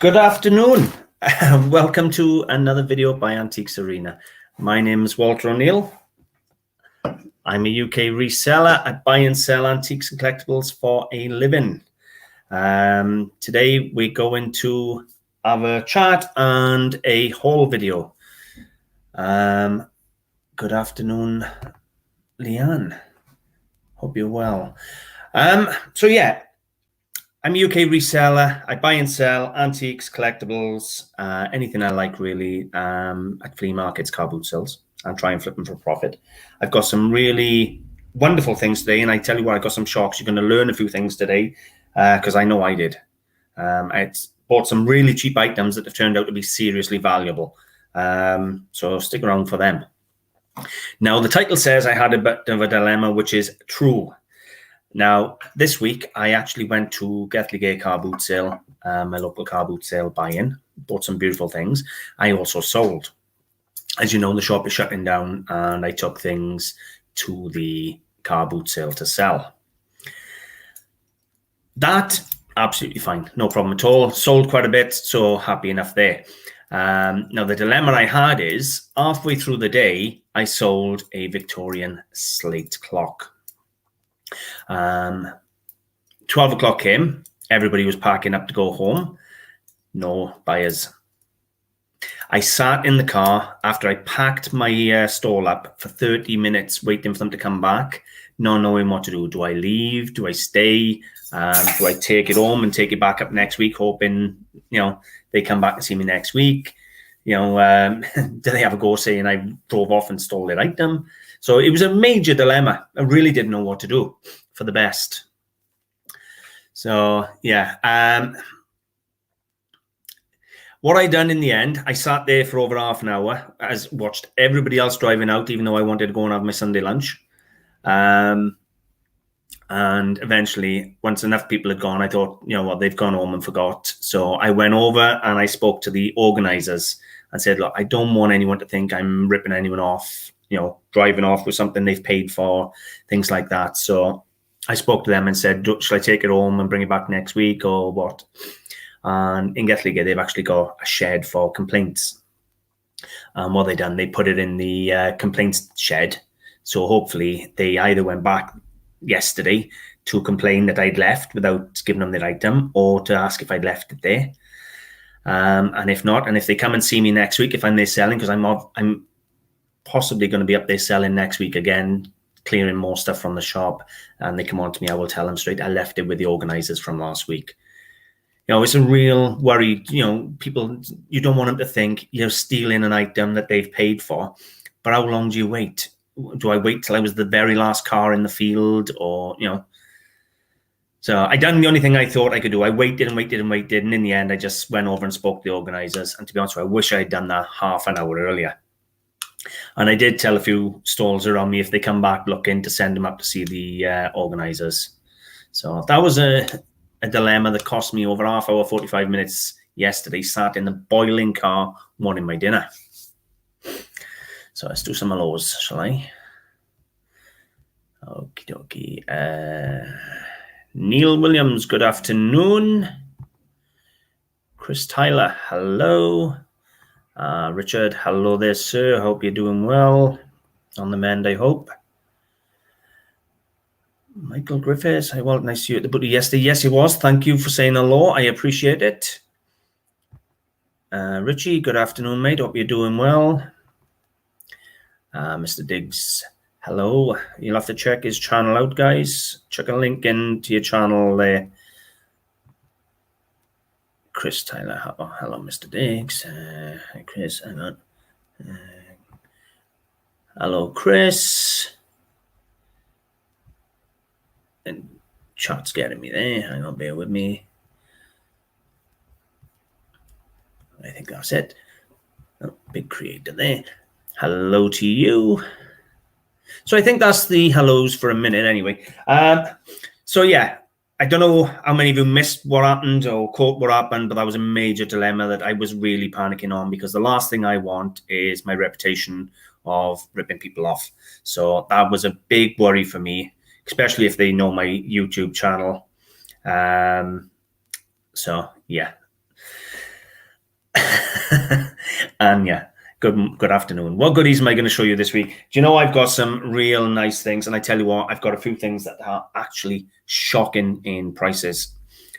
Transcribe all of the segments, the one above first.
Good afternoon. Welcome to another video by Antiques Arena. My name is Walter O'Neill. I'm a UK reseller. I buy and sell antiques and collectibles for a living. Today we're going to have a chat and a haul video. Good afternoon, Leanne. Hope you're well. I'm a UK reseller. I buy and sell antiques, collectibles, anything I like really, at flea markets, car boot sales, and try and flip them for profit. I've got some really wonderful things today, and I tell you what, I've got some shocks. You're going to learn a few things today, because I know I did. I bought some really cheap items that have turned out to be seriously valuable. So stick around for them. Now, the title says I had a bit of a dilemma, which is true. Now, this week, I actually went to Gethley car boot sale, my local car boot sale buy-in, bought some beautiful things. I also sold. As you know, the shop is shutting down, and I took things to the car boot sale to sell. That, absolutely fine, no problem at all. Sold quite a bit, so happy enough there. Now, the dilemma I had is, halfway through the day, I sold a Victorian slate clock. 12 o'clock came, everybody was packing up to go home, no buyers. I sat in the car after I packed my stall up for 30 minutes waiting for them to come back, not knowing what to do. Do I leave? Do I stay? Do I take it home and take it back up next week, hoping, they come back and see me next week? Do they have a go saying I drove off and stole their item? So it was a major dilemma. I really didn't know what to do for the best. So, yeah. What I done in the end, I sat there for over half an hour, as watched everybody else driving out, even though I wanted to go and have my Sunday lunch. And eventually, once enough people had gone, I thought, you know what, they've gone home and forgot. So I went over and I spoke to the organizers and said, look, I don't want anyone to think I'm ripping anyone off, driving off with something they've paid for, things like that. So I spoke to them and said, shall I take it home and bring it back next week or what? And in Gethley, they've actually got a shed for complaints. And what they done, they put it in the complaints shed. So hopefully they either went back yesterday to complain that I'd left without giving them their item, or to ask if I'd left it there. And if not, and if they come and see me next week, if I'm there selling, because I'm possibly going to be up there selling next week again, clearing more stuff from the shop, and they come on to me, I will tell them straight, I left it with the organizers from last week. It's a real worry. People, you don't want them to think you're stealing an item that they've paid for. But how long do you wait? Do I wait till I was the very last car in the field, or, So I done the only thing I thought I could do. I waited and waited and waited. And in the end, I just went over and spoke to the organizers. And to be honest with you, I wish I had done that half an hour earlier. And I did tell a few stalls around me, if they come back looking, to send them up to see the organizers. So that was a dilemma that cost me over half hour, 45 minutes yesterday, sat in the boiling car wanting my dinner. So let's do some hellos, shall I? Okie dokie. Neil Williams, good afternoon. Chris Tyler, hello. Richard, hello there, sir. Hope you're doing well. On the mend, I hope. Michael Griffiths, hi, well, nice to see you at the booty yesterday. Yes, it was. Thank you for saying hello. I appreciate it. Richie, good afternoon, mate. Hope you're doing well. Mr. Diggs, hello. You'll have to check his channel out, guys. Check a link into your channel there. Chris Tyler, hello, Mr. Diggs. Hi, Chris. Hang on. Hello, Chris. And chat's getting me there. Hang on, bear with me. I think that's it. Oh, big creator there. Hello to you. So I think that's the hellos for a minute anyway. So yeah, I don't know how many of you missed what happened or caught what happened, but that was a major dilemma that I was really panicking on, because the last thing I want is my reputation of ripping people off. So that was a big worry for me, especially if they know my YouTube channel. So yeah, And yeah, good afternoon. What goodies am I going to show you this week? Do you know I've got some real nice things, and I tell you what, I've got a few things that are actually shocking in prices.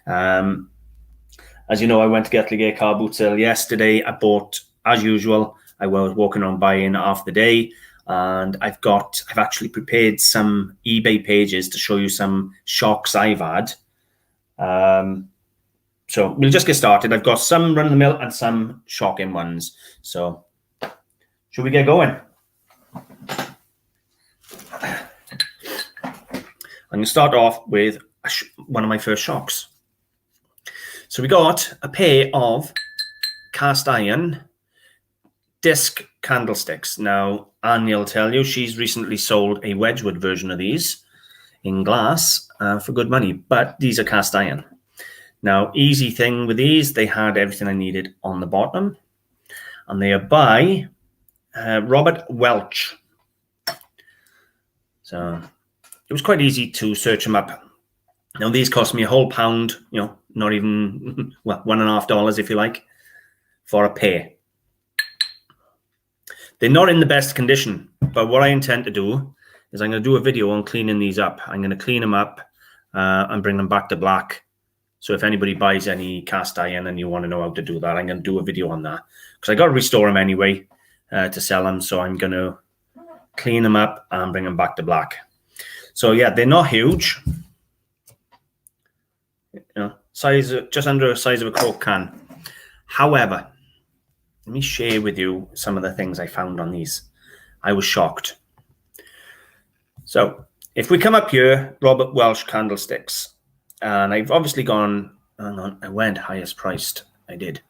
As you know, I went to get a car boot sale yesterday. I bought, as usual, I was walking on buying half the day, and I've actually prepared some eBay pages to show you some shocks I've had. So we'll just get started. I've got some run-of-the-mill and some shocking ones. So should we get going? I'm going to start off with one of my first shocks. So we got a pair of cast iron disc candlesticks. Now, Annie will tell you she's recently sold a Wedgwood version of these in glass for good money, but these are cast iron. Now, easy thing with these, they had everything I needed on the bottom, and they are by Robert Welsh. So it was quite easy to search them up. Now, these cost me a whole pound, not even, well, $1.50 if you like, for a pair. They're not in the best condition, but what I intend to do is I'm going to do a video on cleaning these up. I'm going to clean them up and bring them back to black. So if anybody buys any cast iron and you want to know how to do that, I'm going to do a video on that. Because I got to restore them anyway to sell them. So I'm going to clean them up and bring them back to black. So yeah, they're not huge. Size just under the size of a Coke can. However, let me share with you some of the things I found on these. I was shocked. So if we come up here, Robert Welsh candlesticks. And I've obviously gone, hang on, I went highest priced. I did.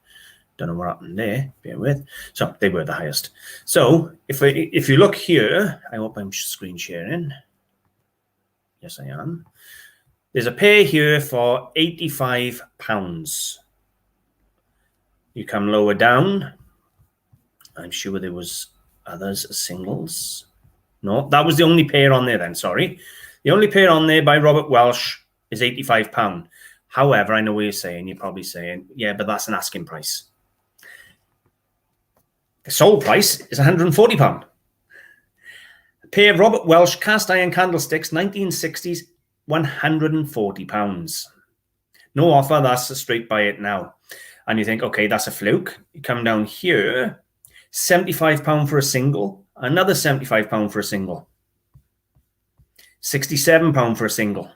Don't know what happened there. Bear with. So they were the highest. So if you look here, I hope I'm screen sharing. Yes, I am. There's a pair here for £85. You come lower down. I'm sure there was others as singles. No, that was the only pair on there then, sorry. The only pair on there by Robert Welsh is £85. However, I know what you're saying. You're probably saying, yeah, but that's an asking price. The sold price is £140. A pair of Robert Welsh cast iron candlesticks, 1960s, £140. No offer, that's a straight buy it now. And you think, okay, that's a fluke. You come down here, £75 for a single, another £75 for a single, £67 for a single,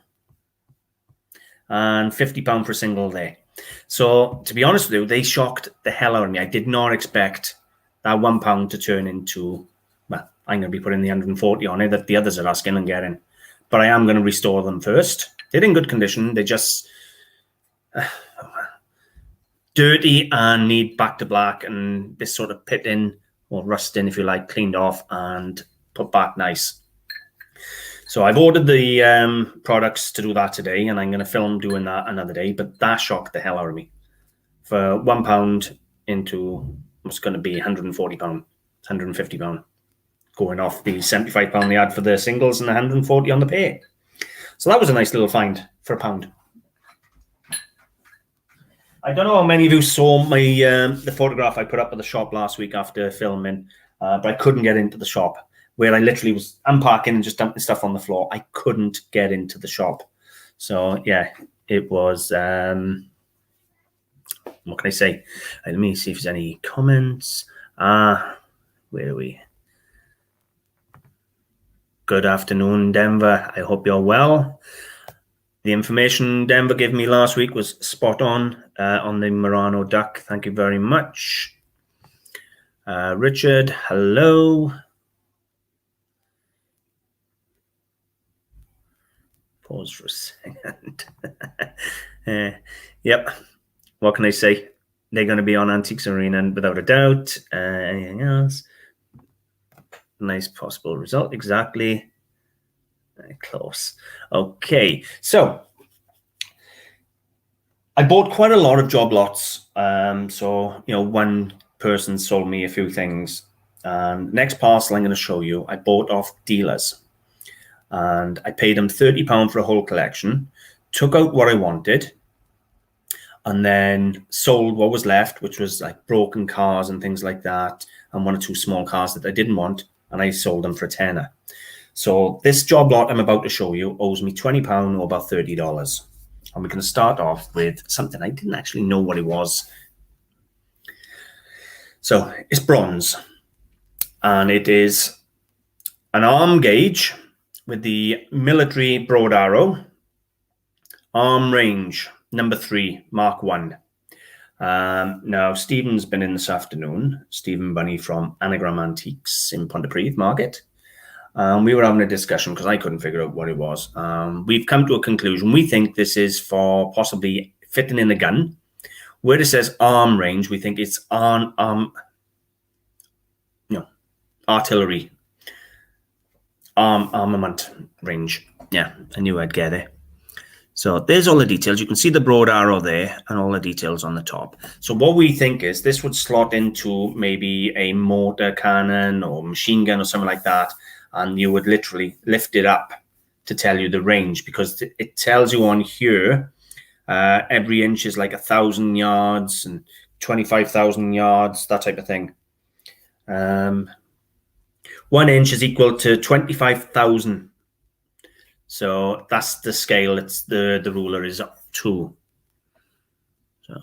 and £50 for a single there. So to be honest with you, they shocked the hell out of me. I did not expect that £1 to turn into, well, I'm going to be putting the 140 on it that the others are asking and getting. But I am going to restore them first. They're in good condition. They're just dirty and need back to black, and this sort of pitting or rusting, if you like, cleaned off and put back nice. So I've ordered the products to do that today, and I'm going to film doing that another day. But that shocked the hell out of me. For £1 into what's going to be £140, £150, going off the £75 they had for the singles and £140 on the pair. So that was a nice little find for £1. I don't know how many of you saw my the photograph I put up at the shop last week after filming, but I couldn't get into the shop, where I literally was unpacking and just dumping stuff on the floor. I couldn't get into the shop. So, yeah, it was, what can I say? Let me see if there's any comments. Where are we? Good afternoon, Denver. I hope you're well. The information Denver gave me last week was spot on the Murano duck. Thank you very much. Richard, hello. Pause for a second. Yep. What can I say? They're going to be on Antiques Arena without a doubt. Anything else? Nice possible result. Exactly. Close. Okay. So I bought quite a lot of job lots. So, one person sold me a few things. Next parcel I'm going to show you, I bought off dealers. And I paid them £30 for a whole collection, took out what I wanted, and then sold what was left, which was like broken cars and things like that, and 1 or 2 small cars that I didn't want, and I sold them for a tenner. So this job lot I'm about to show you owes me £20 or about $30. And we're going to start off with something I didn't actually know what it was. So it's bronze, and it is an arm gauge with the military broad arrow, arm range, number 3, Mark 1. Now, Stephen's been in this afternoon, Stephen Bunny from Anagram Antiques in Pontypridd Market. We were having a discussion because I couldn't figure out what it was. We've come to a conclusion. We think this is for possibly fitting in a gun. Where it says arm range, we think it's artillery, armament range. Yeah, I knew I'd get it. So there's all the details. You can see the broad arrow there and all the details on the top. So what we think is this would slot into maybe a mortar cannon or machine gun or something like that. And you would literally lift it up to tell you the range, because it tells you on here every inch is like 1,000 yards and 25,000 yards, that type of thing. 1 inch is equal to 25,000. So that's the scale. It's the ruler is up to. So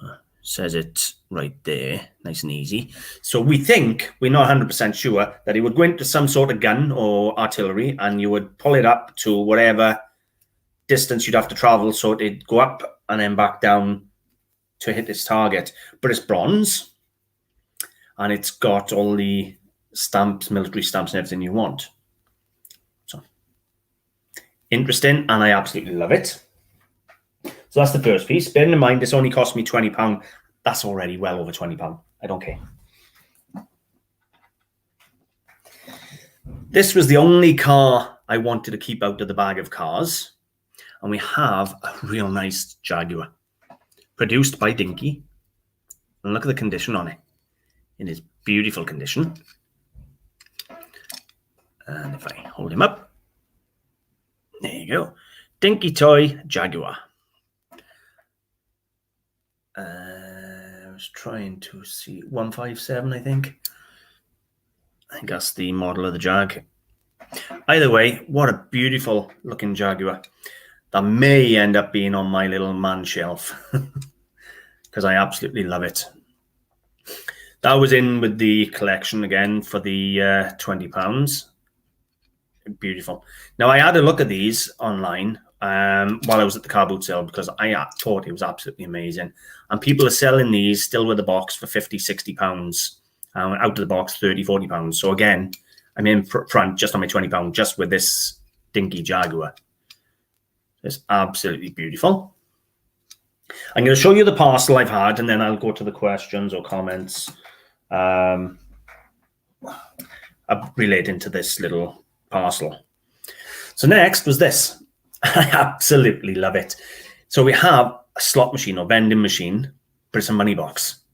says it right there, nice and easy. So we think, we're not 100% sure, that it would go into some sort of gun or artillery, and you would pull it up to whatever distance you'd have to travel, so it'd go up and then back down to hit its target. But it's bronze, and it's got all the stamps, military stamps and everything you want. So interesting, and I absolutely love it. So that's the first piece. Bearing in mind, this only cost me £20. That's already well over £20. I don't care. This was the only car I wanted to keep out of the bag of cars. And we have a real nice Jaguar, produced by Dinky. And look at the condition on it. It is beautiful condition. And if I hold him up, there you go. Dinky Toy Jaguar. I was trying to see 157, I think. I think that's the model of the Jag. Either way, what a beautiful looking Jaguar. That may end up being on my little man shelf because I absolutely love it. That was in with the collection again for the £20. Beautiful. Now, I had a look at these online while I was at the car boot sale, because I thought it was absolutely amazing. And people are selling these still with the box for £50, £60. Out of the box, £30, £40. So again, I'm in front just on my £20, just with this Dinky Jaguar. It's absolutely beautiful. I'm going to show you the parcel I've had, and then I'll go to the questions or comments relating to this little parcel. So next was this. I absolutely love it. So we have a slot machine or vending machine, but it's a money box.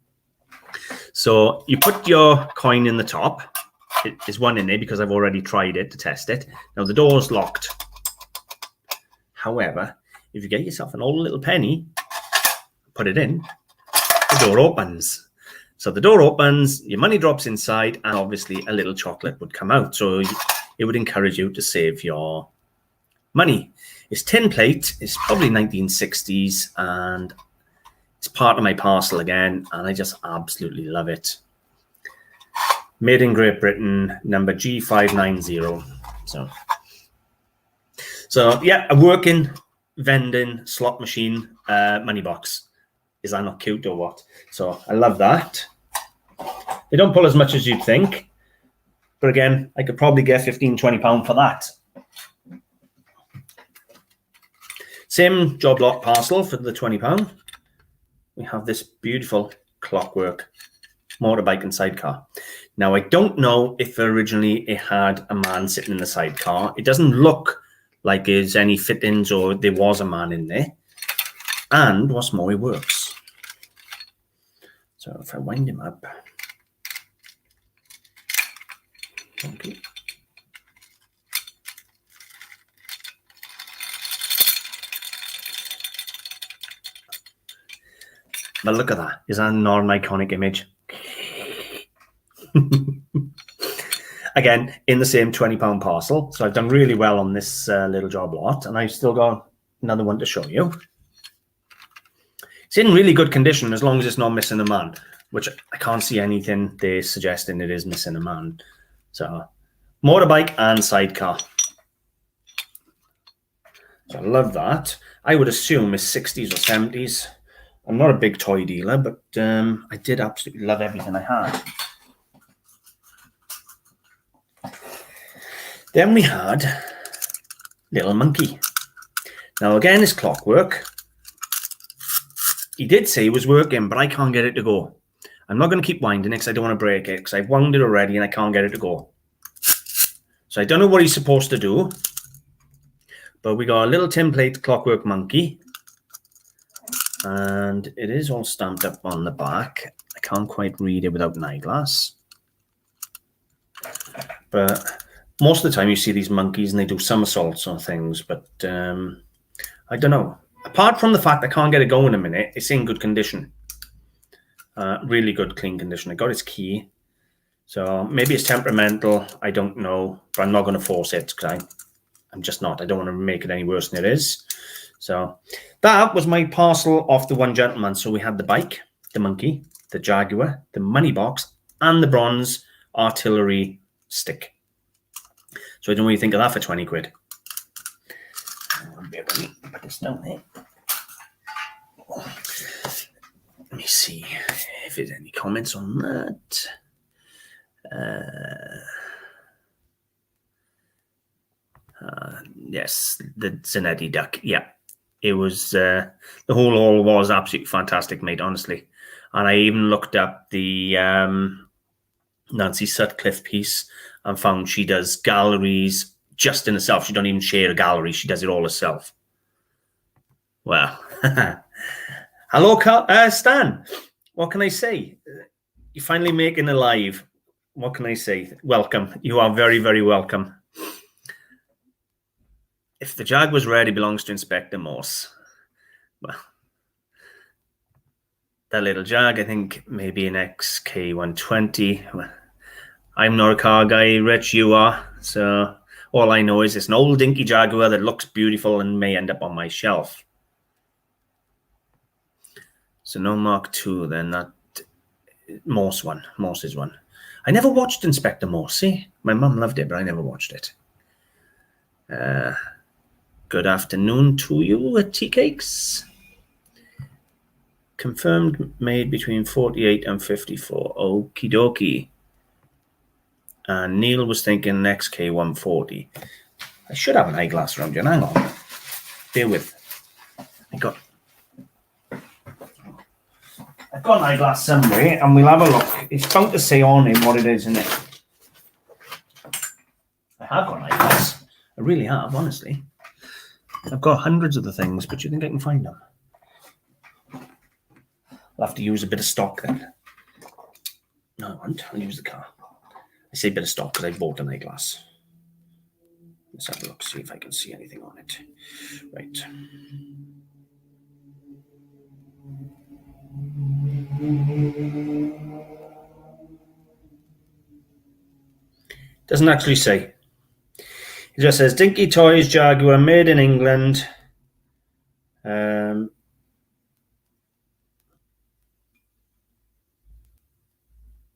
So you put your coin in the top. There's one in there because I've already tried it to test it. Now the door's locked. However, if you get yourself an old little penny, put it in, the door opens. So the door opens, your money drops inside, and obviously a little chocolate would come out. So it would encourage you to save your money. It's tin plate. It's probably 1960s, and it's part of my parcel again, and I just absolutely love it. Made in Great Britain, number G590. So yeah, a working vending slot machine money box. Is that not cute or what? So I love that. They don't pull as much as you'd think, but again, I could probably get £15, £20 for that. Same job lot parcel for the £20. We have this beautiful clockwork motorbike and sidecar. Now, I don't know if originally it had a man sitting in the sidecar. It doesn't look like there's any fittings or there was a man in there. And what's more, it works. So if I wind him up. Okay. But look at that. Is that not an iconic image? Again, in the same £20 parcel. So I've done really well on this little job lot, and I've still got another one to show you. It's in really good condition as long as it's not missing a man, which I can't see anything there suggesting it is missing a man. So, motorbike and sidecar. So I love that. I would assume it's 60s or 70s. I'm not a big toy dealer, but I did absolutely love everything I had. Then we had Little Monkey. Now again, it's clockwork. He did say it was working, but I can't get it to go. I'm not going to keep winding it because I don't want to break it, because I've wound it already and I can't get it to go. So I don't know what he's supposed to do, but we got a little tin plate clockwork monkey, and it is all stamped up on the back. I can't quite read it without an eyeglass. But most of the time you see these monkeys and they do somersaults on things, but I don't know. Apart from the fact I can't get it going in a minute, it's in good condition. Really good, clean condition. I got its key. So maybe it's temperamental. I don't know, but I'm not going to force it because I'm just not. I don't want to make it any worse than it is. So that was my parcel off the one gentleman. So we had the bike, the monkey, the Jaguar, the money box, and the bronze artillery stick. So I don't know what you think of that for 20 quid. Put this down there. Let me see if there's any comments on that. Yes, the Zanetti duck. Yeah, it was the whole haul was absolutely fantastic, mate, honestly. And I even looked up the Nancy Sutcliffe piece and found she does galleries just in herself. She don't even share a gallery. She does it all herself. Well, hello, Stan. What can I say? You're finally making a live. What can I say? Welcome. You are very, very welcome. If the Jag was ready, belongs to Inspector Morse. Well, that little Jag, I think maybe an XK120. Well, I'm not a car guy, Rich, you are. So all I know is it's an old dinky Jaguar that looks beautiful and may end up on my shelf. So no Mark II then, that Morse's one. I never watched Inspector Morse. See? My mum loved it, but I never watched it. Good afternoon to you, Tea Cakes. Confirmed made between 48 and 54. Okie dokie. And Neil was thinking XK140. I should have an eyeglass around you. Hang on. Bear with. I've got an eyeglass somewhere, and we'll have a look. It's bound to say on it what it is, isn't it? I have got an eyeglass. I really have, honestly. I've got hundreds of the things, but you think I can find them? I'll have to use a bit of stock then. No, I won't. I'll use the car. I say a bit of stock because I bought an eyeglass. Let's have a look, see if I can see anything on it. Right. Doesn't actually say. It just says Dinky Toys Jaguar made in England.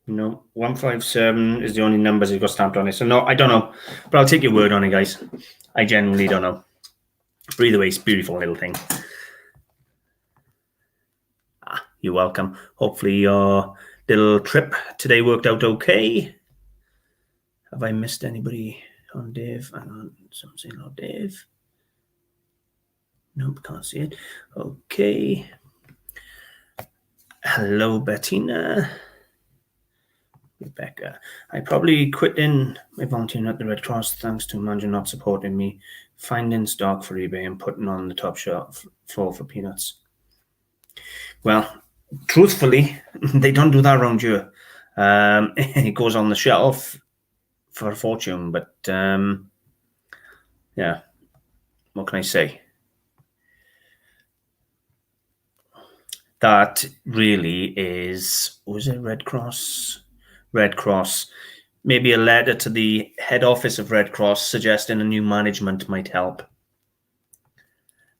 No, 157 is the only numbers he's got stamped on it. So no, I don't know. But I'll take your word on it, guys. I genuinely don't know. But either way, it's a beautiful little thing. You're welcome. Hopefully your little trip today worked out okay. Have I missed anybody on Dave? Hang on, something saying, oh, Dave. Nope, can't see it. Okay. Hello, Bettina. Rebecca. I probably quit in my volunteering at the Red Cross thanks to Manager not supporting me, finding stock for eBay and putting on the top shelf floor for peanuts. Well, truthfully, they don't do that around here. It goes on the shelf for a fortune, but yeah, what can I say? that really is, was it Red Cross? Red Cross. Maybe a letter to the head office of Red Cross suggesting a new management might help.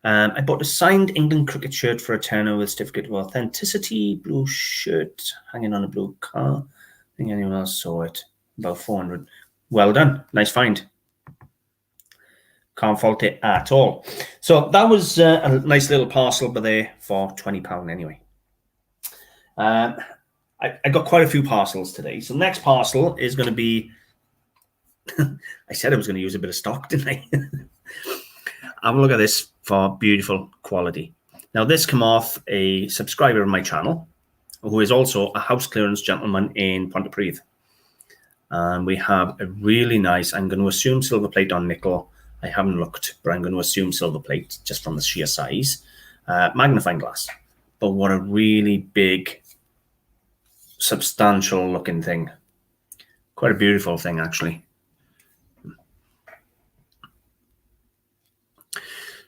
I bought a signed England cricket shirt for a tenner with certificate of authenticity, blue shirt hanging on a blue car. I think anyone else saw it. About 400. Well done. Nice find. Can't fault it at all. So that was a nice little parcel by there for £20 anyway. I got quite a few parcels today. So next parcel is going to be, I said I was going to use a bit of stock, didn't I? Have a look at this for beautiful quality. Now this came off a subscriber of my channel, who is also a house clearance gentleman in Pontypridd. And we have a really nice, I'm going to assume silver plate on nickel. I haven't looked, but I'm going to assume silver plate just from the sheer size. Magnifying glass. But what a really big, substantial looking thing. Quite a beautiful thing, actually.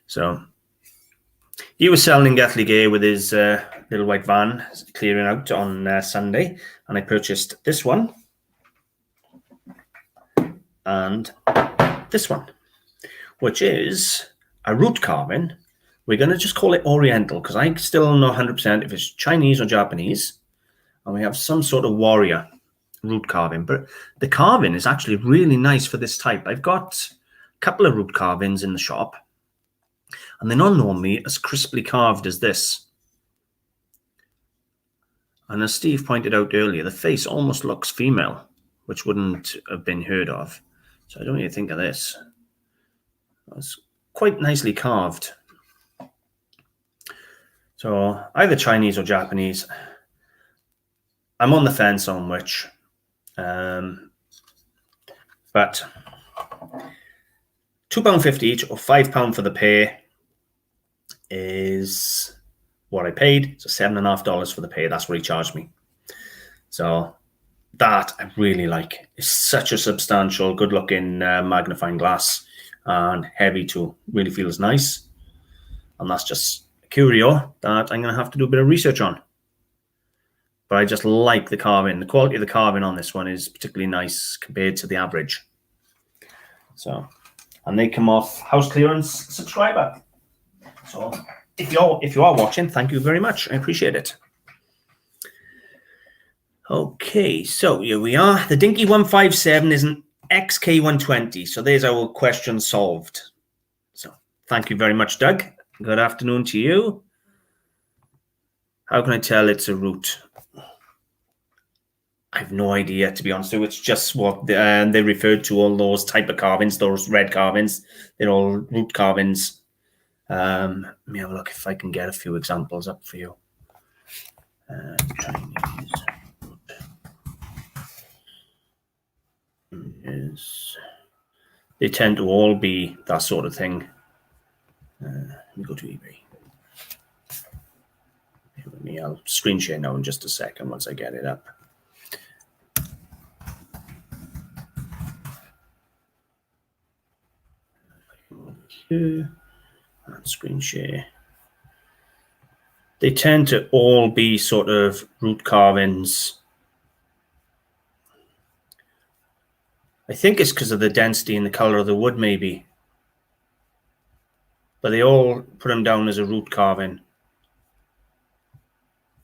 So he was selling in Gathlegay with his little white van clearing out on Sunday, and I purchased this one and this one, which is a root carving. We're going to just call it Oriental because I still don't know 100% if it's Chinese or Japanese, and we have some sort of warrior root carving, but the carving is actually really nice for this type. I've got a couple of root carvings in the shop, and they're not normally as crisply carved as this. And as Steve pointed out earlier, the face almost looks female, which wouldn't have been heard of. So I don't really think of this. It's quite nicely carved. So either Chinese or Japanese. I'm on the fence on which. But £2.50 each or £5 for the pair is what I paid. So $7.50 for the pair. That's what he charged me. So that I really like. It's such a substantial, good-looking magnifying glass and heavy too. Really feels nice. And that's just a curio that I'm going to have to do a bit of research on. But I just like the carving. The quality of the carving on this one is particularly nice compared to the average. So, and they come off house clearance subscriber. So if you are watching, thank you very much. I appreciate it. Okay, so here we are. The Dinky 157 is an XK120. So there's our question solved. So thank you very much, Doug. Good afternoon to you. How can I tell it's a root? I have no idea, to be honest with you. It's just what they referred to all those type of carvings, those red carvings. They're all root carvings. Let me have a look if I can get a few examples up for you. Chinese. Yes. They tend to all be that sort of thing. Let me go to eBay. I'll screen share now in just a second once I get it up. Here and screen share. They tend to all be sort of root carvings. I think it's because of the density and the color of the wood, maybe. But they all put them down as a root carving.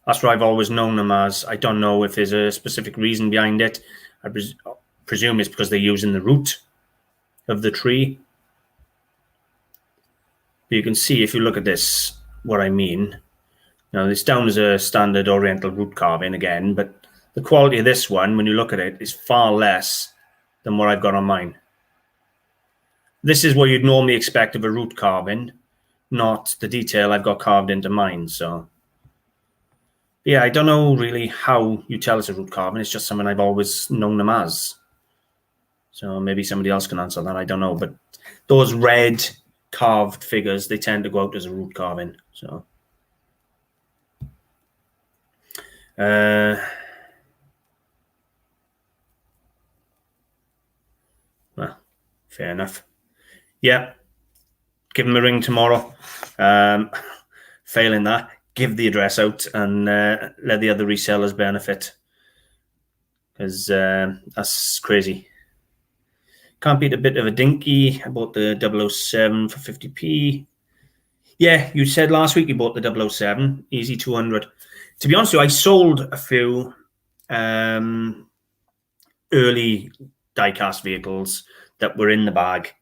That's what I've always known them as. I don't know if there's a specific reason behind it. I presume it's because they're using the root of the tree. But you can see if you look at this, what I mean. Now, it's down as a standard Oriental root carving again, but the quality of this one, when you look at it, is far less than what I've got on mine. This is what you'd normally expect of a root carving, not the detail I've got carved into mine. So, yeah, I don't know really how you tell it's a root carving. It's just something I've always known them as. So maybe somebody else can answer that. I don't know. But those red carved figures, they tend to go out as a root carving. So, well, fair enough. Yeah, give him a ring tomorrow. Failing that, give the address out and let the other resellers benefit, because that's crazy. Can't beat a bit of a dinky. I bought the 007 for 50p. Yeah, you said last week you bought the 007, easy 200. To be honest with you, I sold a few early die-cast vehicles that were in the bag.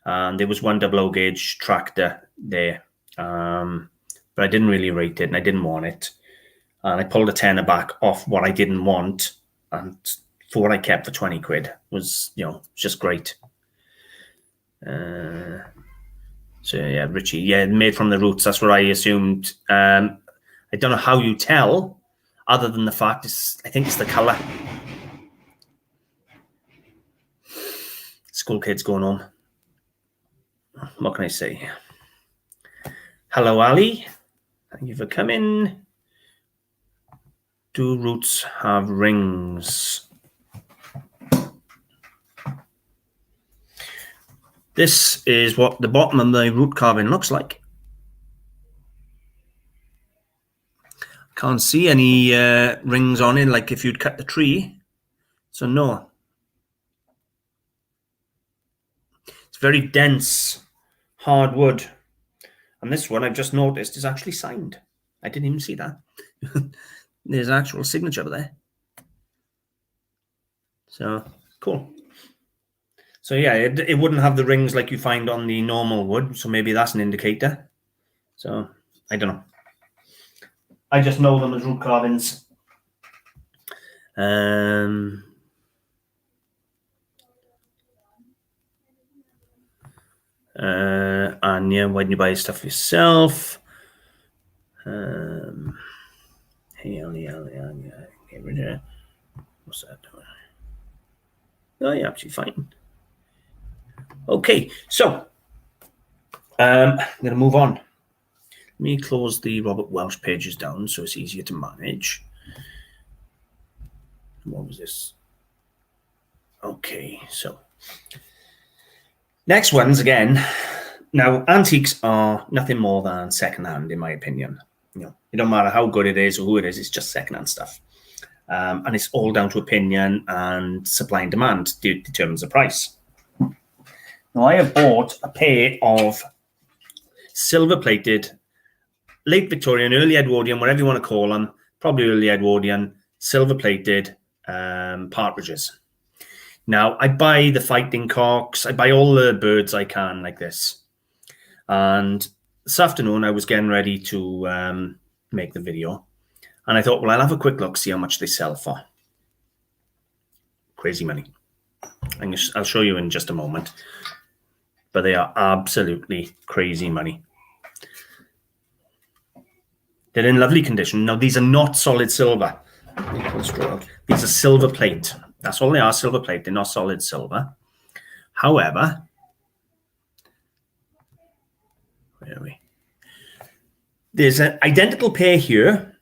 There was one 00 gauge tractor there, but I didn't really rate it and I didn't want it. And I pulled a tenner back off what I didn't want, and for what I kept for 20 quid was, just great. So yeah, Richie, yeah, made from the roots. That's what I assumed. I don't know how you tell, other than the fact I think it's the colour. School kids going home. What can I say? Hello, Ali. Thank you for coming. Do roots have rings? This is what the bottom of the root carving looks like. Can't see any rings on it, like if you'd cut the tree. So no. It's very dense, hard wood. And this one I've just noticed is actually signed. I didn't even see that. There's an actual signature there. So, cool. So yeah, it wouldn't have the rings like you find on the normal wood. So maybe that's an indicator. So, I don't know. I just know them as root carvings. And yeah, why don't you buy stuff yourself? Hey, get rid of it. What's that doing? Oh, yeah, actually fine. Okay, so I'm going to move on. Let me close the Robert Welsh pages down so it's easier to manage. What was this? Okay, so next ones again. Now, antiques are nothing more than secondhand, in my opinion. It don't matter how good it is or who it is, it's just secondhand stuff. And it's all down to opinion, and supply and demand determines the price. Now, I have bought a pair of silver-plated, late Victorian, early Edwardian, whatever you want to call them, probably early Edwardian, silver-plated partridges. Now, I buy the fighting cocks. I buy all the birds I can like this. And this afternoon, I was getting ready to make the video. And I thought, well, I'll have a quick look, see how much they sell for. Crazy money. I'll show you in just a moment. But they are absolutely crazy money. They're in lovely condition. Now, these are not solid silver. These are silver plate. That's all they are, silver plate. They're not solid silver. However, where are we? There's an identical pair here.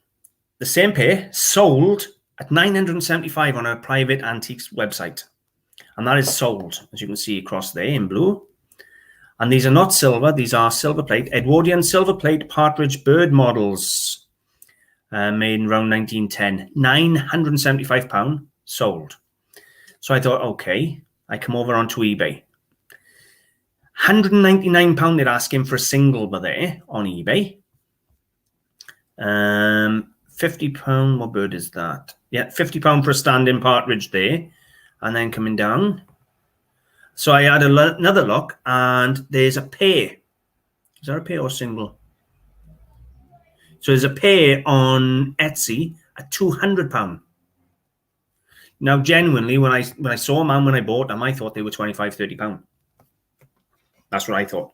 The same pair sold at $975 on a private antiques website. And that is sold, as you can see across there in blue. And these are not silver. These are silver plate. Edwardian silver plate partridge bird models made in around 1910. £975 sold. So I thought, okay, I come over onto eBay. £199 they're asking for a single by there on eBay. £50, what bird is that? Yeah, £50 for a standing partridge there. And then coming down. So I had another look, and there's a pair. Is there a pair or single? So there's a pair on Etsy at £200. Now, genuinely, when I saw them and when I bought them, I thought they were £25, £30. That's what I thought.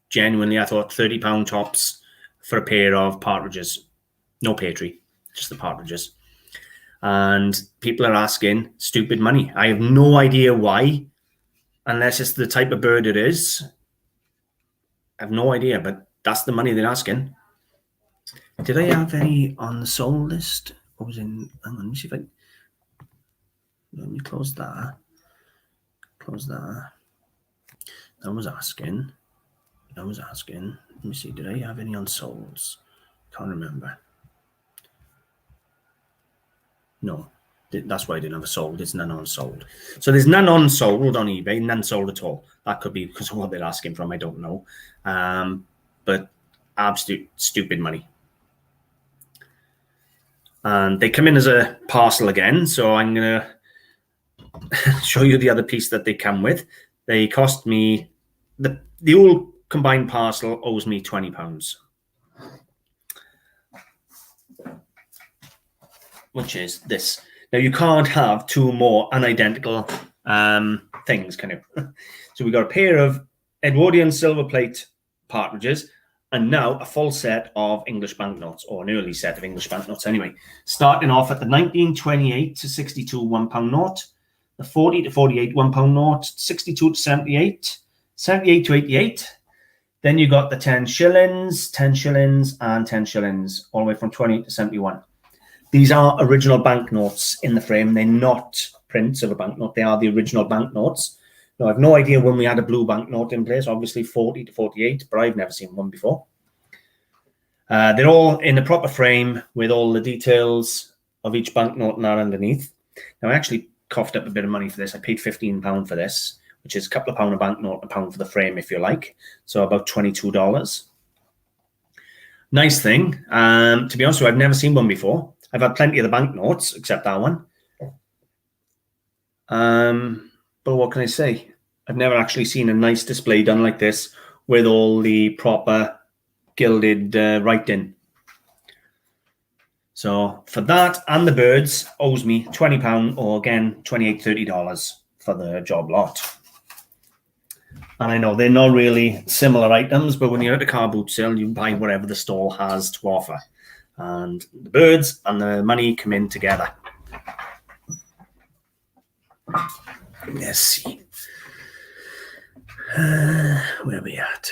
Genuinely, I thought £30 tops for a pair of partridges. No pear tree, just the partridges. And people are asking stupid money. I have no idea why, unless it's the type of bird it is. I have no idea, but that's the money they're asking. Did I have any on the sold list? What was in? Hang on, let me see if I. Let me close that. Close that. I was asking. Let me see. Did I have any on solds? Can't remember. No, that's why I didn't have a sold. It's none unsold. So there's none unsold on eBay, none sold at all. That could be because of what they're asking from. I don't know. But absolute stupid money. And they come in as a parcel again. So I'm going to show you the other piece that they come with. They cost me, the all combined parcel owes me £20. Which is this. Now, you can't have two more unidentical things, can you? So we got a pair of Edwardian silver plate partridges and now a full set of English banknotes, or an early set of English banknotes anyway. Starting off at the 1928 to 62 £1 note, the 40 to 48 £1 note, 62 to 78, 78 to 88. Then you got the 10 shillings, 10 shillings, and 10 shillings, all the way from 20 to 71. These are original banknotes in the frame. They're not prints of a banknote. They are the original banknotes. Now, I have no idea when we had a blue banknote in place, obviously 40 to 48, but I've never seen one before. They're all in the proper frame with all the details of each banknote and that underneath. Now, I actually coughed up a bit of money for this. I paid £15 for this, which is a couple of pound a banknote, £1 for the frame, if you like. So about $22. Nice thing. To be honest with you, I've never seen one before. I've had plenty of the banknotes, except that one. But what can I say? I've never actually seen a nice display done like this with all the proper gilded writing. So for that and the birds, owes me £20 or again, $28, $30 for the job lot. And I know they're not really similar items, but when you're at a car boot sale, you buy whatever the stall has to offer. And the birds and the money come in together. Let's see. Where are we at?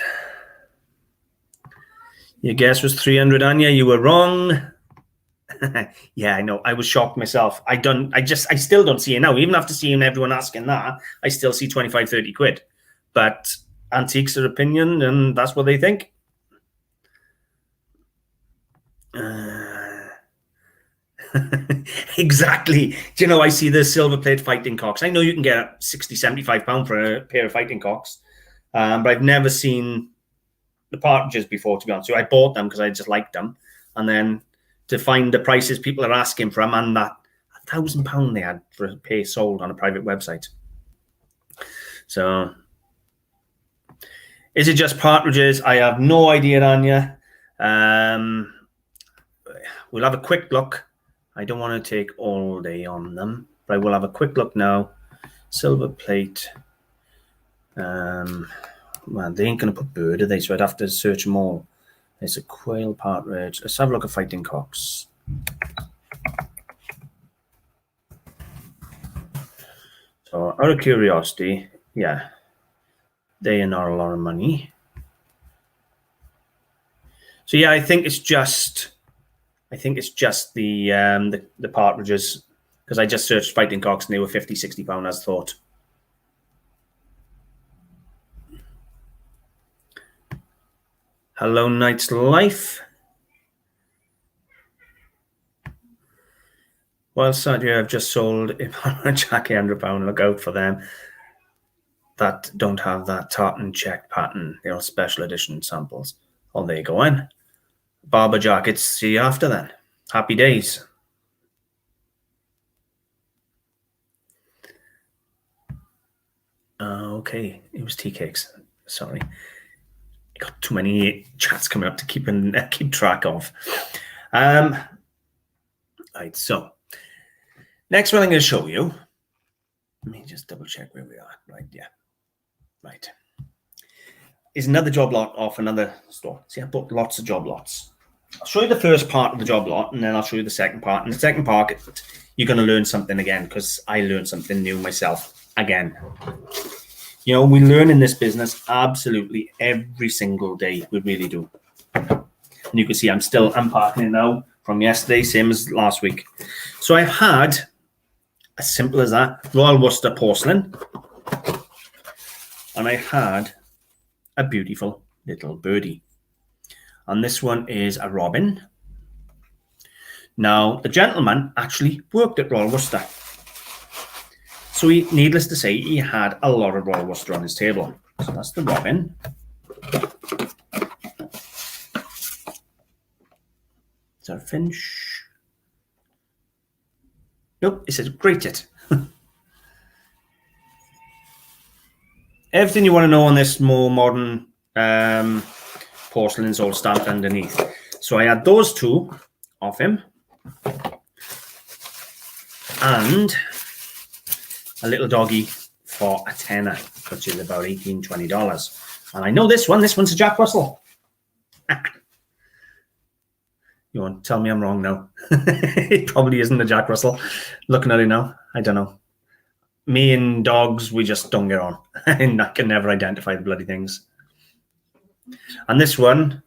Your guess was 300, Anya. You were wrong. Yeah, I know. I was shocked myself. I still don't see it now. Even after seeing everyone asking that, I still see 25, 30 quid. But antiques are opinion, and that's what they think. Exactly. Do you know, I see the silver plate fighting cocks. I know you can get £60, £75 for a pair of fighting cocks, but I've never seen the partridges before, to be honest. So I bought them because I just liked them, and then to find the prices people are asking for them, and that £1,000 they had for a pair sold on a private website. So is it just partridges? I have no idea, Anya. We'll have a quick look. I don't want to take all day on them, but I will have a quick look now. Silver plate. Well, they ain't going to put bird, are they? So I'd have to search them all. There's a quail partridge. Let's have a look at fighting cocks. So out of curiosity, yeah, they are not a lot of money. So yeah, I think it's just the partridges, because I just searched fighting cocks and they were £50, £60 as thought. Hello, Knight's Life. Well, Sadia, I've just sold a Jackie £100. Look out for them that don't have that tartan check pattern. They're all special edition samples. Oh, there you go in. Barber jackets. See you after then. Happy days. Okay, it was tea cakes. Sorry. I got too many chats coming up to keep track of. Right, so next one I'm going to show you. Let me just double check where we are. Right, yeah. Right. Is another job lot off another store. See, I bought lots of job lots. I'll show you the first part of the job lot, and then I'll show you the second part. And the second part, you're going to learn something again, because I learned something new myself again. You know, we learn in this business absolutely every single day. We really do. And you can see I'm still unpacking it now from yesterday, same as last week. So I had, as simple as that, Royal Worcester porcelain. And I had a beautiful little birdie. And this one is a robin. Now, the gentleman actually worked at Royal Worcester. So needless to say, he had a lot of Royal Worcester on his table. So that's the robin. Is that a finch? Nope, it says grated. Everything you want to know on this more modern porcelain is all stamped underneath. So I had those two of him. And a little doggy for a tenner, which is about $18, $20. And I know this one's a Jack Russell. You won't tell me I'm wrong now. It probably isn't a Jack Russell. Looking at it now, I don't know. Me and dogs, we just don't get on. And I can never identify the bloody things. And this one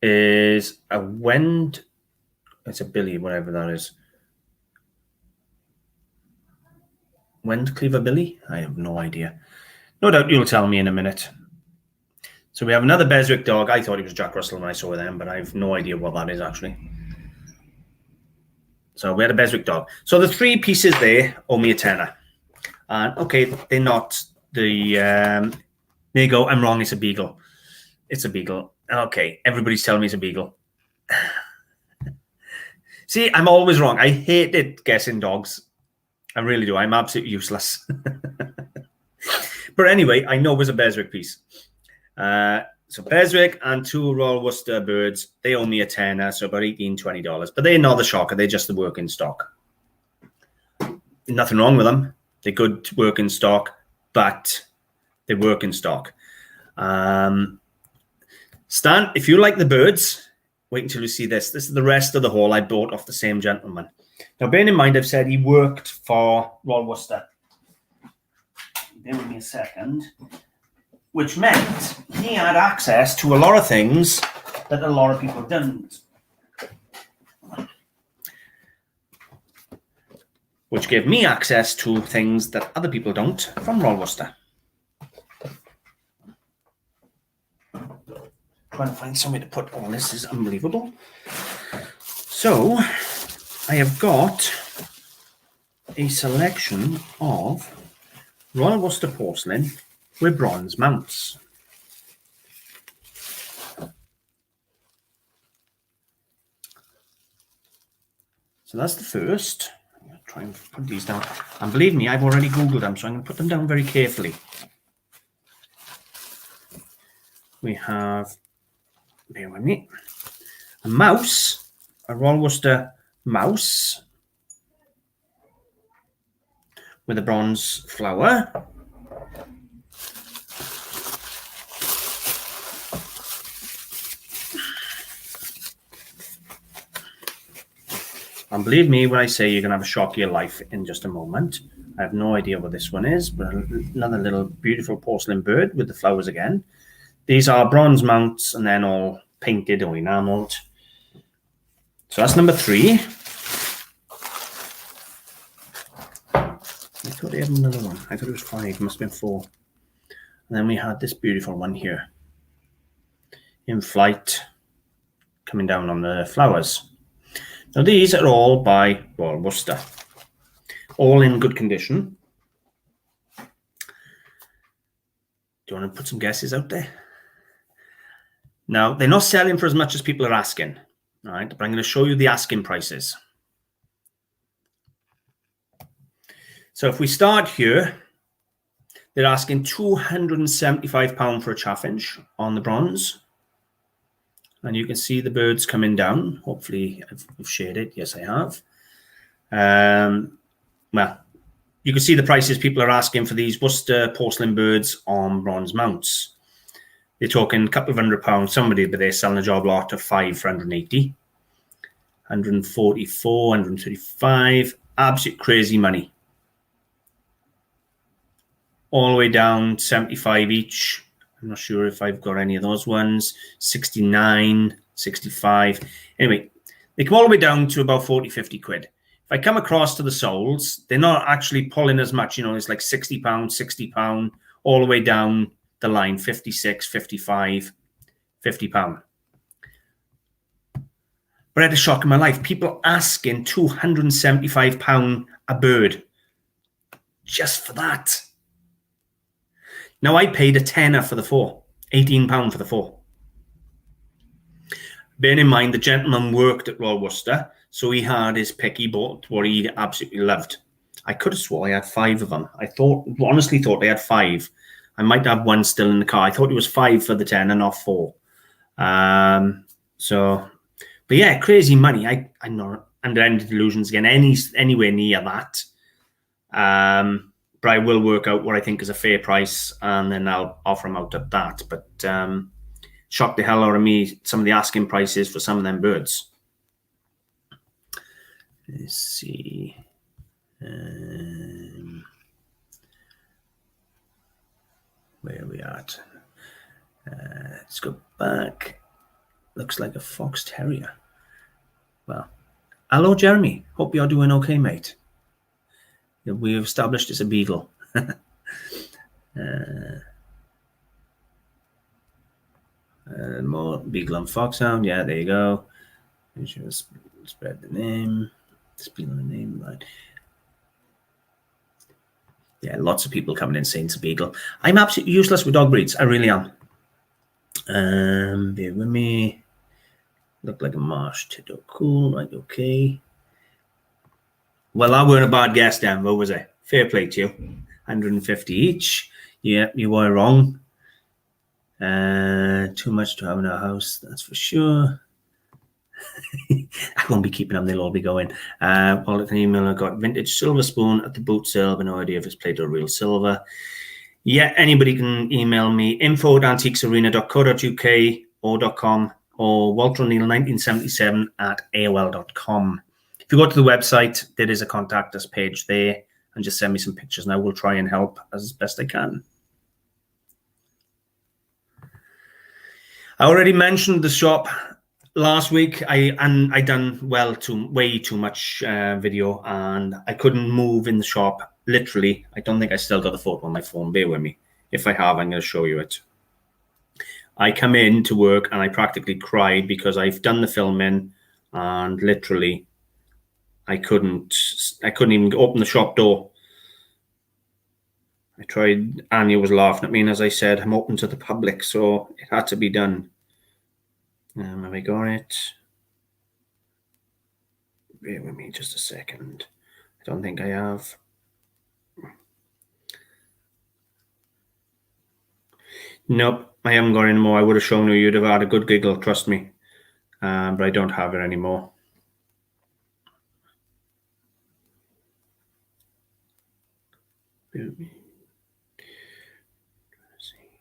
is a Wend. It's a Billy, whatever that is. Wend Cleaver Billy? I have no idea. No doubt you'll tell me in a minute. So we have another Beswick dog. I thought he was Jack Russell when I saw them, but I have no idea what that is actually. So we had a Beswick dog. So the three pieces there owe me a tenner. And okay, they're not the... there you go, I'm wrong, it's a beagle. It's a beagle. Okay, everybody's telling me it's a beagle. See, I'm always wrong. I hate it guessing dogs. I really do. I'm absolutely useless. But anyway, I know it was a Beswick piece. So Beswick and two Royal Worcester birds, they owe me a tenner, so about $18, $20. But they're not the shocker. They're just the working stock. Nothing wrong with them. They're good working stock, but they work in stock. Stan, if you like the birds, wait until you see this. This is the rest of the haul I bought off the same gentleman. Now, bearing in mind, I've said he worked for Royal Worcester. Bear with me a second. Which meant he had access to a lot of things that a lot of people didn't. Which gave me access to things that other people don't from Royal Worcester. Trying to find somewhere to put all this is unbelievable. So I have got a selection of Royal Worcester porcelain with bronze mounts. So that's the first. I'm going to try and put these down. And believe me, I've already Googled them, so I'm going to put them down very carefully. We have, bear with me, a mouse, a Royal Worcester mouse with a bronze flower. And believe me when I say you're going to have a shock of your life in just a moment. I have no idea what this one is, but another little beautiful porcelain bird with the flowers again. These are bronze mounts and then all painted or enameled. So that's number 3. I thought they had another one. I thought it was 5. It must have been 4. And then we had this beautiful one here. In flight, coming down on the flowers. Now these are all by Royal Worcester, all in good condition. Do you want to put some guesses out there? Now they're not selling for as much as people are asking, all right? But I'm going to show you the asking prices. So if we start here, they're asking £275 for a chaffinch on the bronze. And you can see the birds coming down. Hopefully I've shared it. Yes, I have. Well, you can see the prices people are asking for these Worcester porcelain birds on bronze mounts. They're talking a couple of £100. Somebody, but they're selling a job lot of 5 for 180. 144, 135. Absolute crazy money. All the way down 75 each. I'm not sure if I've got any of those ones. 69, 65. Anyway, they come all the way down to about 40, 50 quid. If I come across to the soles, they're not actually pulling as much. You know, it's like £60, £60, all the way down the line, 56, 55, £50. But I had a shock in my life. People asking £275 a bird just for that. Now, I paid a tenner for the four, £18 for the four. Bearing in mind, the gentleman worked at Royal Worcester, so he had his pick. He bought what he absolutely loved. I could have swore I had 5 of them. I honestly thought I had 5. I might have one still in the car. I thought it was 5 for the 10 and not 4. But yeah, crazy money. I'm not under any delusions again, anywhere near that. But I will work out what I think is a fair price, and then I'll offer them out at that. But shocked the hell out of me, some of the asking prices for some of them birds. Let's see. Where are we at? Let's go back. Looks like a fox terrier. Well, hello, Jeremy. Hope you're doing okay, mate. We've established it's a beagle. More beagle and foxhound. Yeah, there you go. Just spread the name. Spell the name right. Yeah, lots of people coming in saying it's a beagle. I'm absolutely useless with dog breeds. I really am. Bear with me. Look like a marsh tiddo. Cool, right, okay. Well, I weren't a bad guess then, what was it? Fair play to you. 150 each. Yeah, you were wrong. Too much to have in our house, that's for sure. I won't be keeping them, they'll all be going. All an email I got vintage silver spoon at the boot sale, but no idea if it's plated or real silver. Yeah, anybody can email me info@antiquesarena.co.uk or .com or waltero'Neill1977@aol.com. If you go to the website, there is a contact us page there, and just send me some pictures and I will try and help as best I can. I already mentioned the shop last week. I done way too much video, and I couldn't move in the shop. Literally, I don't think I still got the photo on my phone. Bear with me. If I have, I'm going to show you it. I come in to work and I practically cried because I've done the filming, and literally, I couldn't even open the shop door. I tried. Anya was laughing at me, and as I said, I'm open to the public, so it had to be done. Have I got it? Bear with me just a second. I don't think I have. Nope, I haven't got any more. I would have shown you. You'd have had a good giggle, trust me. But I don't have it anymore. Bear with me. Let's see.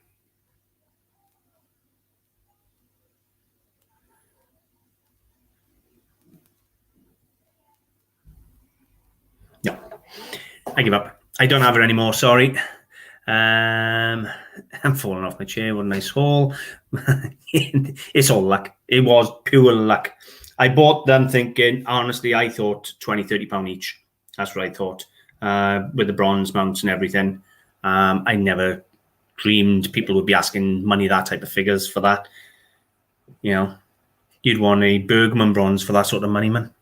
No, I give up. I don't have it anymore, sorry. I'm falling off my chair. What a nice haul. It's all luck. It was pure luck. I bought them thinking, honestly, I thought £20-30 each. That's what I thought. With the bronze mounts and everything. I never dreamed people would be asking money, that type of figures for that. You know, you'd want a Bergman bronze for that sort of money, man.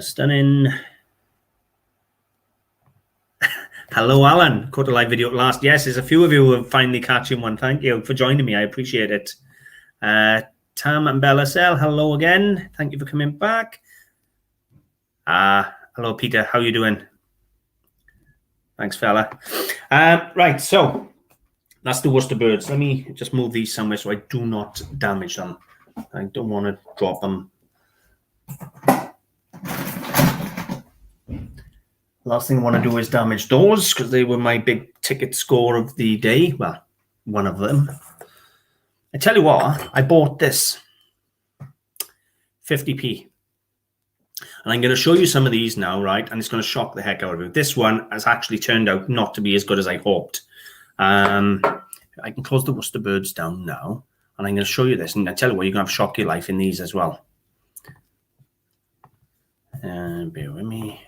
Stunning. Hello, Alan. Caught a live video at last. Yes, there's a few of you who are finally catching one. Thank you for joining me. I appreciate it. Tam and Bella Sell, hello again. Thank you for coming back. Hello, Peter. How you doing? Thanks, fella. Right, so that's the Worcester birds. Let me just move these somewhere so I do not damage them. I don't want to drop them. Last thing I want to do is damage those, because they were my big ticket score of the day. Well, one of them. I tell you what, I bought this. 50p. And I'm going to show you some of these now, right? And it's going to shock the heck out of you. This one has actually turned out not to be as good as I hoped. I can close the Worcester birds down now. And I'm going to show you this. And I tell you what, you're going to have shock your life in these as well. Bear with me.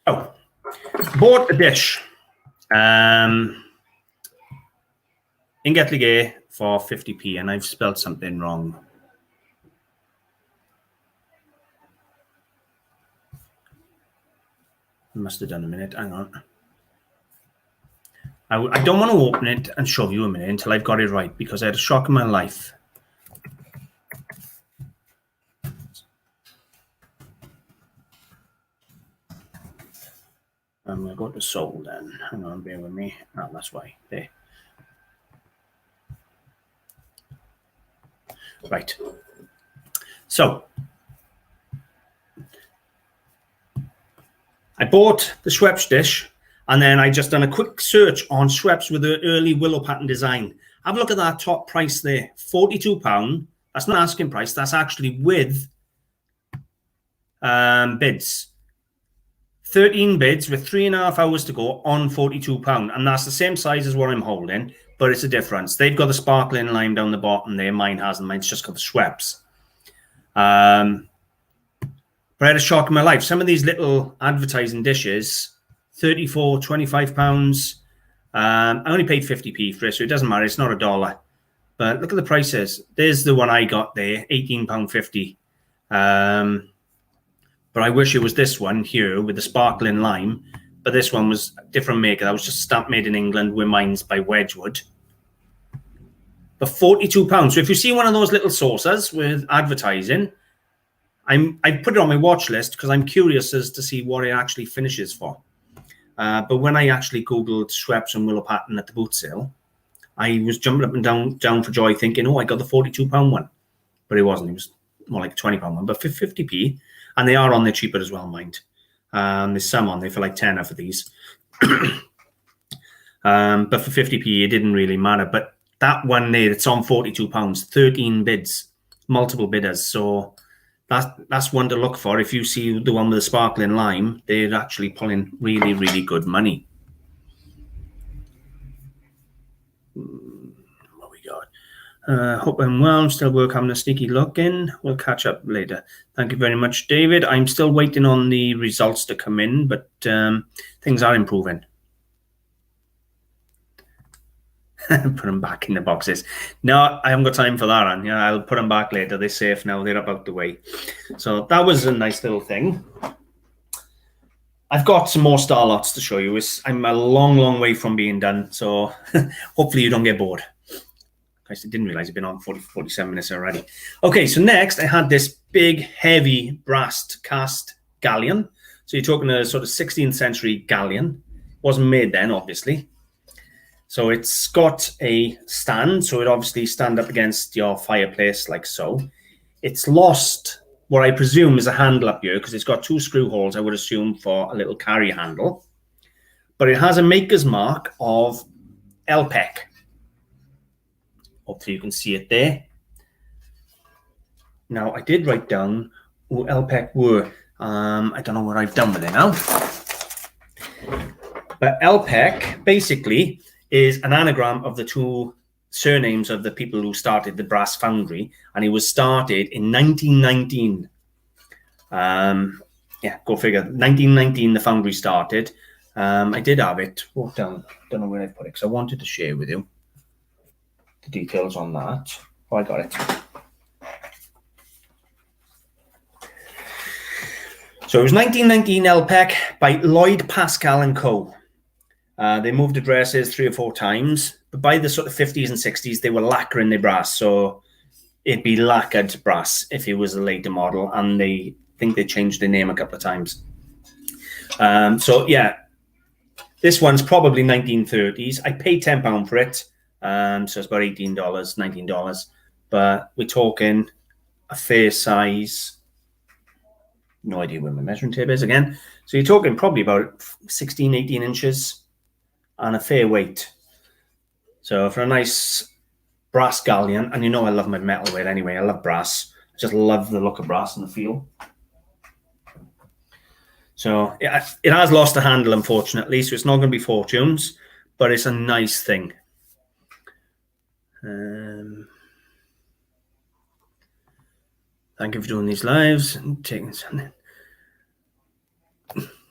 Oh, bought a dish. Ingetlige for 50p, and I've spelled something wrong. I must have done a minute. Hang on. I don't want to open it and show you a minute until I've got it right, because I had a shock in my life. I'm going to go to sold then. Hang on, bear with me. Oh, that's why. There. Right. So, I bought the Schweppes dish, and then I just done a quick search on Schweppes with the early willow pattern design. Have a look at that top price there, £42. That's not asking price. That's actually with bids. 13 bids with 3.5 hours to go on £42. And that's the same size as what I'm holding, but it's a difference. They've got the sparkling lime down the bottom there. Mine hasn't. Mine's just got the Schweppes. But I had a shock in my life. Some of these little advertising dishes, £34, £25. I only paid 50p for it, so it doesn't matter. It's not $1. But look at the prices. There's the one I got there, £18.50. But I wish it was this one here with the sparkling lime. But this one was a different maker. That was just stamp made in England, with mine's by Wedgwood. But £42. So if you see one of those little saucers with advertising, I put it on my watch list because I'm curious as to see what it actually finishes for. But when I actually Googled Schweppes and willow pattern at the boot sale, I was jumping up and down for joy thinking, oh, I got the £42 one. But it wasn't. It was more like a £20 one. But for 50p, and they are on there cheaper as well, mind. There's some on there for like 10 for these. But for 50p, it didn't really matter. But that one there, it's on £42, 13 bids, multiple bidders. So that's one to look for. If you see the one with the sparkling lime, they're actually pulling really, really good money. What we got? Hope I'm well. I'm still having a sneaky look in. We'll catch up later. Thank you very much, David. I'm still waiting on the results to come in, but things are improving. Put them back in the boxes. No, I haven't got time for that, and I'll put them back later. They're safe now. They're about the way. So that was a nice little thing. I've got some more star lots to show you. I'm a long, long way from being done, so hopefully you don't get bored. I didn't realize I've been on 47 minutes already. Okay, so next I had this big, heavy brass cast galleon. So you're talking a sort of 16th century galleon. Wasn't made then, obviously. So it's got a stand, so it obviously stand up against your fireplace like so. It's lost what I presume is a handle up here because it's got 2 screw holes, I would assume, for a little carry handle. But it has a maker's mark of LPEC. Hopefully you can see it there. Now, I did write down who LPEC were. I don't know what I've done with it now. But LPEC, basically, is an anagram of the 2 surnames of the people who started the brass foundry, and it was started in 1919. Yeah, go figure. 1919, the foundry started. I did have it wrote down. Don't know where I put it because I wanted to share with you the details on that. Oh, I got it. So it was 1919 LPEC by Lloyd Pascal and Co. They moved addresses 3 or 4 times, but by the sort of 50s and 60s, they were lacquering their brass. So it'd be lacquered brass if it was a later model, and they think they changed their name a couple of times. So yeah, this one's probably 1930s. I paid £10 for it, so it's about $18, $19. But we're talking a fair size. No idea where my measuring tape is again. So you're talking probably about 16, 18 inches. And a fair weight. So for a nice brass galleon, and you know I love my metal weight anyway. I love brass. I just love the look of brass and the feel. So yeah, it has lost a handle, unfortunately, so it's not going to be fortunes, but it's a nice thing. Thank you for doing these lives and taking something.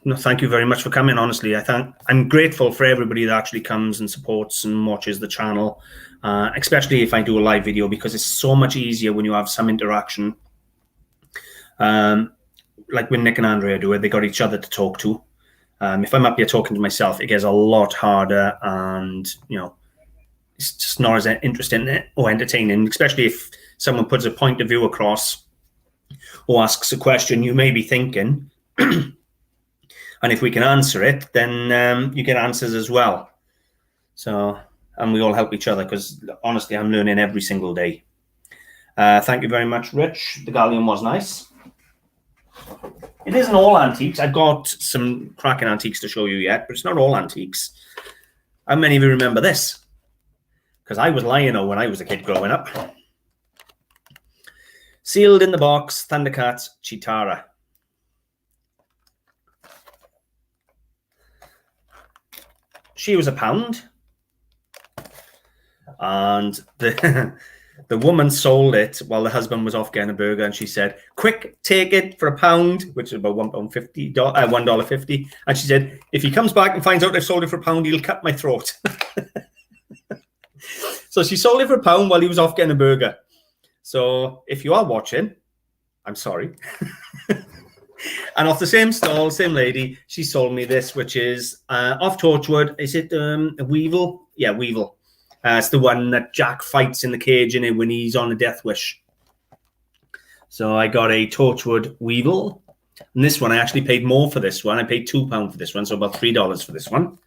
no, thank you very much for coming. Honestly, I'm grateful for everybody that actually comes and supports and watches the channel, especially if I do a live video, because it's so much easier when you have some interaction. Like when Nick and Andrea do it, they got each other to talk to. If I'm up here talking to myself, it gets a lot harder, and it's just not as interesting or entertaining, especially if someone puts a point of view across or asks a question you may be thinking. And if we can answer it, then you get answers as well. So, and we all help each other, because honestly, I'm learning every single day. Thank you very much, Rich. The galleon was nice. It isn't all antiques. I've got some cracking antiques to show you yet, but it's not all antiques. How many of you remember this? Because I was Lion-O when I was a kid growing up. Sealed in the box, Thundercats, Chitara. She was £1, and the woman sold it while the husband was off getting a burger, and she said, "Quick, take it for £1," which is about $1.50. And she said, "If he comes back and finds out I've sold it for £1, he'll cut my throat." So she sold it for £1 while he was off getting a burger. So if you are watching, I'm sorry. And off the same stall, same lady, she sold me this, which is off Torchwood. Is it a Weevil? Yeah, Weevil. It's the one that Jack fights in the cage in it when he's on a death wish. So I got a Torchwood Weevil. And this one, I actually paid more for this one. I paid £2 for this one, so about $3 for this one.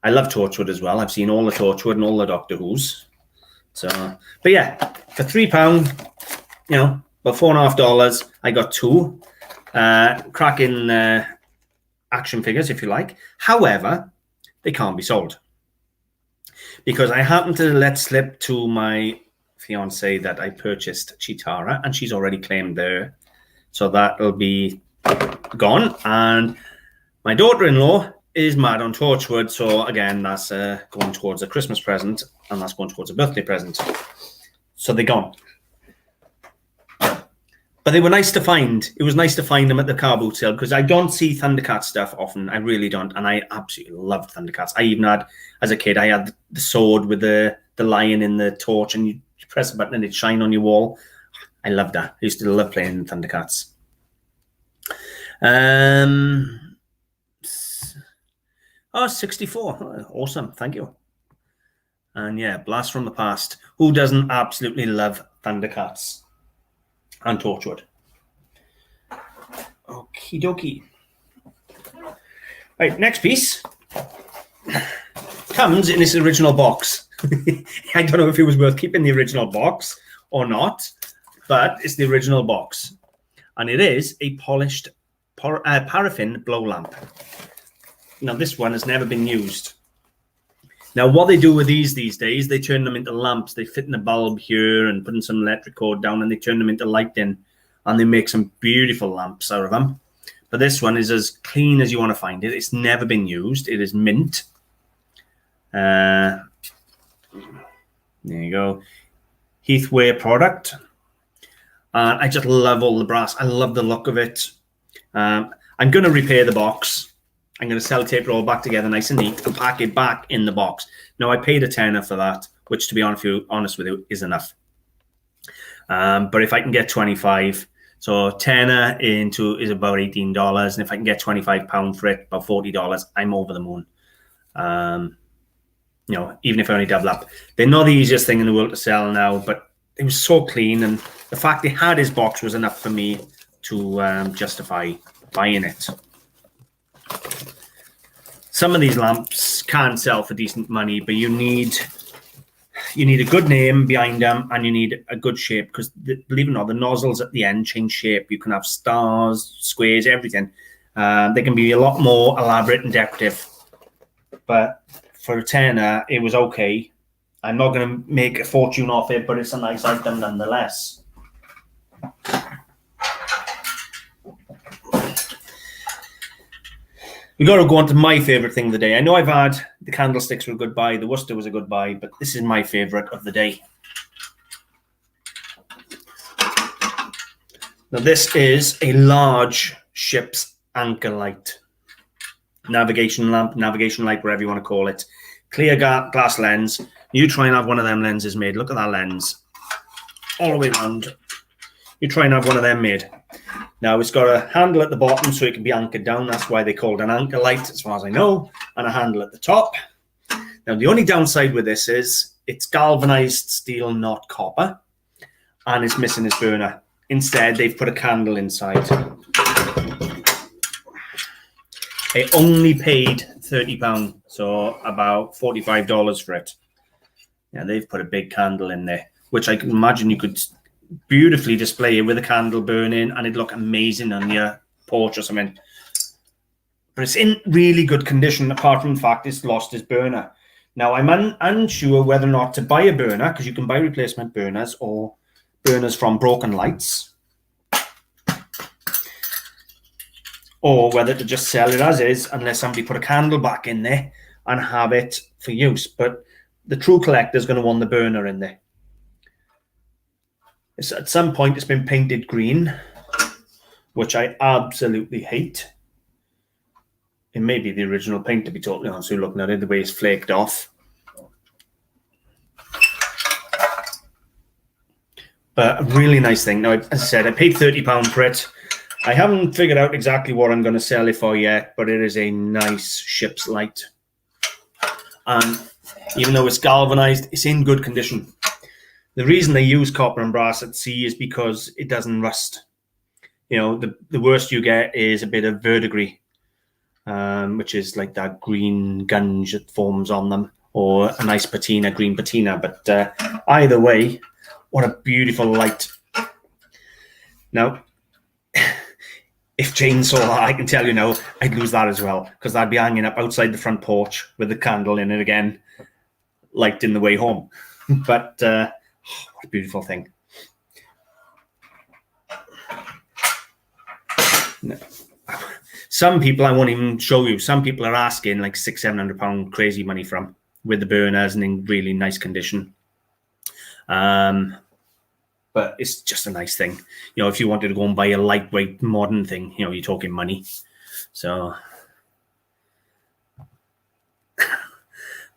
I love Torchwood as well. I've seen all the Torchwood and all the Doctor Who's. So, but yeah, for £3, about $4.50, I got two cracking action figures, if you like. However, they can't be sold, because I happened to let slip to my fiance that I purchased Chitara, and she's already claimed there, so that'll be gone. And my daughter-in-law is mad on Torchwood, so again, that's going towards a Christmas present, and that's going towards a birthday present. So they're gone. But they were nice to find. It was nice to find them at the car boot sale, because I don't see Thundercat stuff often. I really don't. And I absolutely loved Thundercats. I even had, as a kid, I had the sword with the lion in the torch, and you press a button and it'd shine on your wall. I loved that. I used to love playing Thundercats. 64. Awesome. Thank you. And yeah, Blast from the Past. Who doesn't absolutely love Thundercats? And Torchwood. Okie dokie. Right, next piece comes in this original box. I don't know if it was worth keeping the original box or not, but it's the original box. And it is a polished paraffin blow lamp. Now, this one has never been used. Now, what they do with these days, they turn them into lamps. They fit in a bulb here and put in some electric cord down, and they turn them into lighting, and they make some beautiful lamps out of them. But this one is as clean as you want to find it. It's never been used. It is mint. There you go. Heathware product. And I just love all the brass. I love the look of it. I'm going to repair the box. I'm going to sellotape it all back together nice and neat and pack it back in the box. Now, I paid £10 for that, which, to be honest with you, is enough. But if I can get 25, so £10 into is about $18, and if I can get £25 for it, about $40, I'm over the moon. Even if I only double up. They're not the easiest thing in the world to sell now, but it was so clean, and the fact they had his box was enough for me to justify buying it. Some of these lamps can sell for decent money, but you need a good name behind them, and you need a good shape, because believe it or not, the nozzles at the end change shape. You can have stars, squares, everything. They can be a lot more elaborate and decorative, but for a tenner, it was okay. I'm not going to make a fortune off it, but it's a nice item nonetheless. We got to go on to my favourite thing of the day. I know I've had the Candlesticks were a good buy, the Worcester was a good buy, but this is my favourite of the day. Now, this is a large ship's anchor light, navigation lamp, navigation light, whatever you want to call it. Clear glass lens. You try and have one of them lenses made. Look at that lens. All the way around. You try and have one of them made. Now, it's got a handle at the bottom so it can be anchored down. That's why they call it an anchor light, as far as I know. And a handle at the top. Now, the only downside with this is it's galvanized steel, not copper. And it's missing its burner. Instead, they've put a candle inside. I only paid £30, so about $45 for it. Yeah, they've put a big candle in there, which I can imagine you could beautifully display it with a candle burning, and it'd look amazing on your porch or something. But it's in really good condition, apart from the fact it's lost its burner. Now, I'm unsure whether or not to buy a burner, because you can buy replacement burners or burners from broken lights, or whether to just sell it as is, unless somebody put a candle back in there and have it for use. But the true collector is going to want the burner in there. At some point, it's been painted green, which I absolutely hate. It may be the original paint, to be totally honest with you, looking at it, the way it's flaked off. But a really nice thing. Now, as I said, I paid £30 for it. I haven't figured out exactly what I'm going to sell it for yet, but it is a nice ship's light. And even though it's galvanized, it's in good condition. The reason they use copper and brass at sea is because it doesn't rust. You know, the worst you get is a bit of verdigris, which is like that green gunge that forms on them, or a nice patina, green patina. But either way, what a beautiful light. Now, if Jane saw that, I can tell you now, I'd lose that as well, because I'd be hanging up outside the front porch with the candle in it again, light in the way home. But what a beautiful thing. Some people, I won't even show you, some people are asking like £600-700 crazy money from, with the burners and in really nice condition. But it's just a nice thing. You know, if you wanted to go and buy a lightweight modern thing, you know, you're talking money. So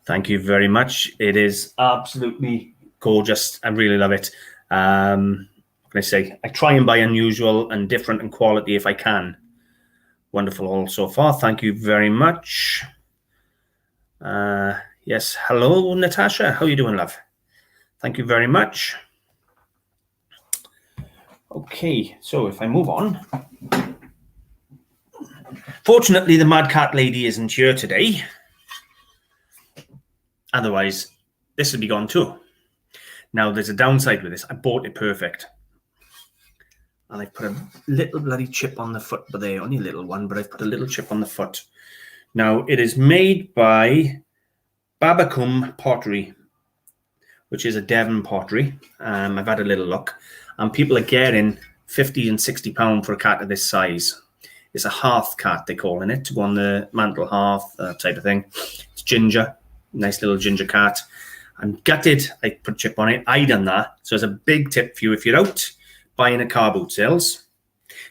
thank you very much. It is absolutely gorgeous. I really love it. What can I say? I try and buy unusual and different in quality if I can. Wonderful all so far. Thank you very much. Yes. Hello, Natasha. How are you doing, love? Thank you very much. Okay, so if I move on. Fortunately, the Mad Cat lady isn't here today. Otherwise, this would be gone too. Now, there's a downside with this. I bought it perfect. And I put a little bloody chip on the foot, but they only a little one, but I've put a little chip on the foot. Now, it is made by Babacum Pottery, which is a Devon pottery. I've had a little look. And people are getting £50 and £60 for a cat of this size. It's a hearth cat, they're calling it, to go on the mantle hearth type of thing. It's ginger, nice little ginger cat. I'm gutted I put a chip on it. I done that. So it's a big tip for you. If you're out buying a car boot sales,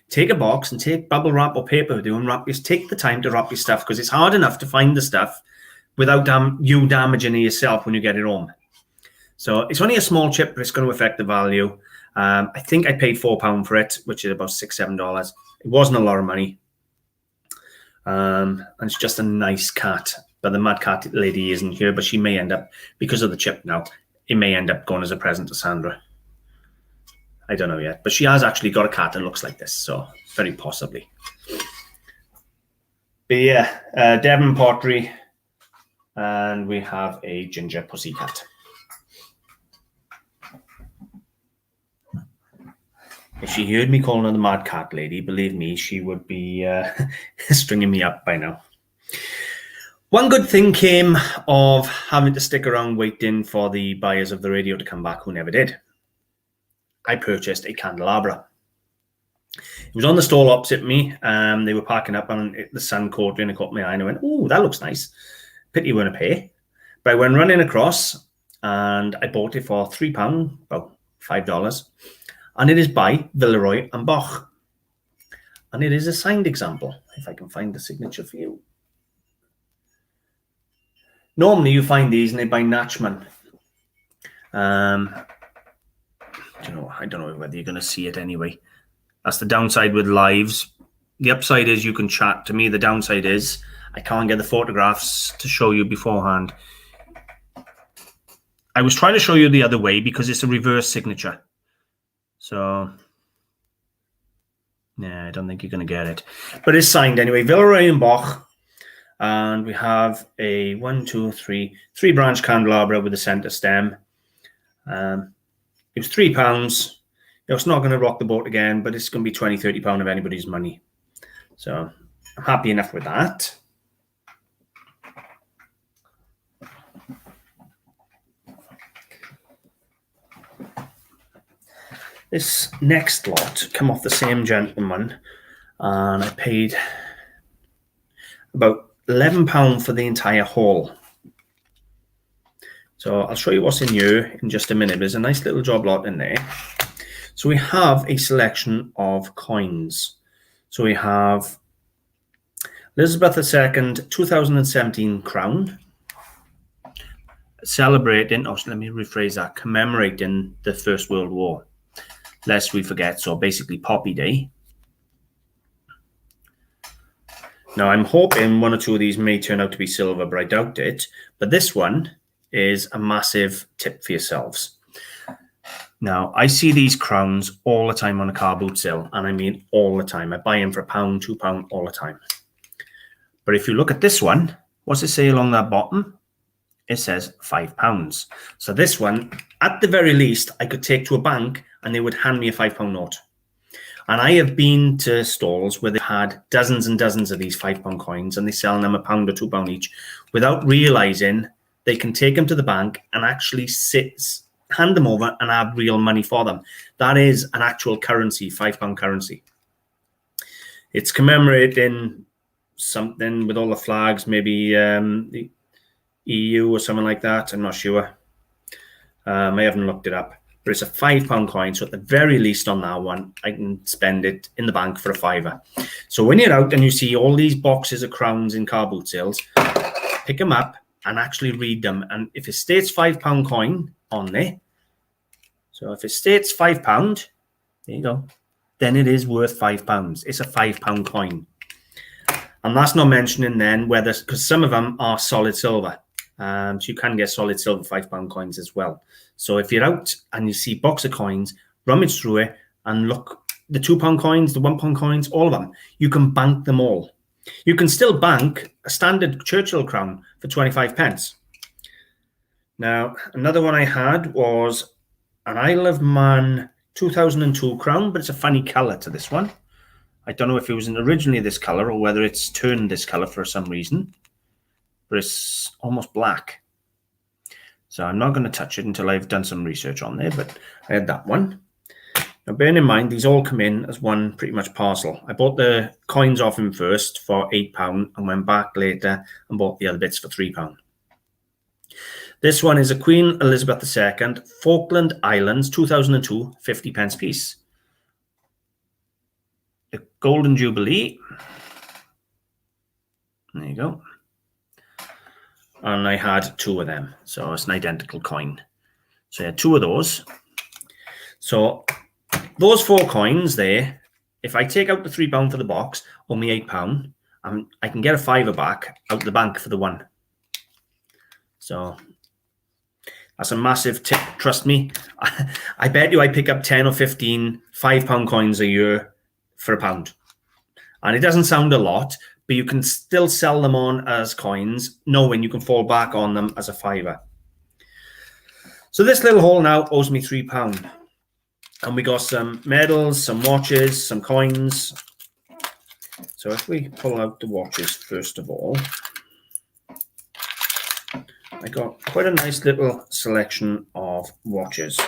take a box and take bubble wrap or paper with you and wrap. Just take the time to wrap your stuff, because it's hard enough to find the stuff without you damaging it yourself when you get it home. So it's only a small chip, but it's going to affect the value. I think I paid £4 for it, which is about $6-7. It wasn't a lot of money. And it's just a nice cat. But the Mad Cat lady isn't here, but she may end up, because of the chip now, it may end up going as a present to Sandra. I don't know yet. But she has actually got a cat that looks like this, so very possibly. But yeah, Devon Pottery. And we have a ginger pussycat. If she heard me calling her the Mad Cat lady, believe me, she would be stringing me up by now. One good thing came of having to stick around waiting for the buyers of the radio to come back, who never did. I purchased a Candelabra. It was on the stall opposite me. They were parking up, and the sun caught me, and it caught my eye, and I went, oh, that looks nice. Pity you weren't a pay. But I went running across, and I bought it for £3, about $5. And it is by Villeroy and Boch. And it is a signed example, if I can find the signature for you. Normally you find these and they're by Natchman. I don't know whether you're going to see it anyway. That's the downside with lives. The upside is you can chat to me. The downside is I can't get the photographs to show you beforehand. I was trying to show you the other way because it's a reverse signature. So, yeah, I don't think you're going to get it. But it's signed anyway. Villeroy and Boch. And we have a 3 branch candelabra with a center stem. It was £3. It's not going to rock the boat again, but it's going to be £20–30 of anybody's money. So I'm happy enough with that. This next lot come off the same gentleman, and I paid about £11 for the entire haul. So I'll show you what's in here in just a minute. There's a nice little job lot in there. So we have a selection of coins. So we have Elizabeth II 2017 crown, celebrating, let me rephrase that, commemorating the First World War, lest we forget. So basically Poppy Day. Now I'm hoping one or two of these may turn out to be silver, but I doubt it. But this one is a massive tip for yourselves. Now, I see these crowns all the time on a car boot sale, and I mean all the time. I buy them for £1, £2 all the time. But if you look at this one, what's it say along that bottom? It says £5. So this one, at the very least, I could take to a bank and they would hand me a £5 note. And I have been to stalls where they've had dozens and dozens of these £5 coins and they're selling them £1 or £2 each without realizing they can take them to the bank and actually hand them over and have real money for them. That is an actual currency, £5 currency. It's commemorating something with all the flags, maybe the EU or something like that. I'm not sure. I haven't looked it up. But it's a £5 coin. So at the very least on that one, I can spend it in the bank for a £5. So when you're out and you see all these boxes of crowns in car boot sales, pick them up and actually read them. And if it states £5 coin on there, so if it states £5, there you go, then it is worth £5. It's a £5 coin. And that's not mentioning then whether, because some of them are solid silver. So you can get solid silver £5 coins as well. So if you're out and you see a box of coins, rummage through it and look, the £2 coins, the £1 coins, all of them, you can bank them all. You can still bank a standard Churchill crown for 25p. Now, another one I had was an Isle of Man 2002 crown, but it's a funny colour to this one. I don't know if it was originally this colour or whether it's turned this colour for some reason, but it's almost black. So I'm not going to touch it until I've done some research on there, but I had that one. Now, bearing in mind, these all come in as one pretty much parcel. I bought the coins off him first for £8 and went back later and bought the other bits for £3. This one is a Queen Elizabeth II, Falkland Islands, 2002, 50p piece. A Golden Jubilee. There you go. And I had 2 of them. So it's an identical coin. So I had 2 of those. So those 4 coins there, if I take out the £3 for the box, or me £8, I can get a £5 back out the bank for the 1. So that's a massive tip. Trust me. I bet you I pick up 10 or 15 £5 coins a year for £1. And it doesn't sound a lot, but you can still sell them on as coins, knowing you can fall back on them as a £5. So this little haul now owes me £3. And we got some medals, some watches, some coins. So if we pull out the watches first of all, I got quite a nice little selection of watches.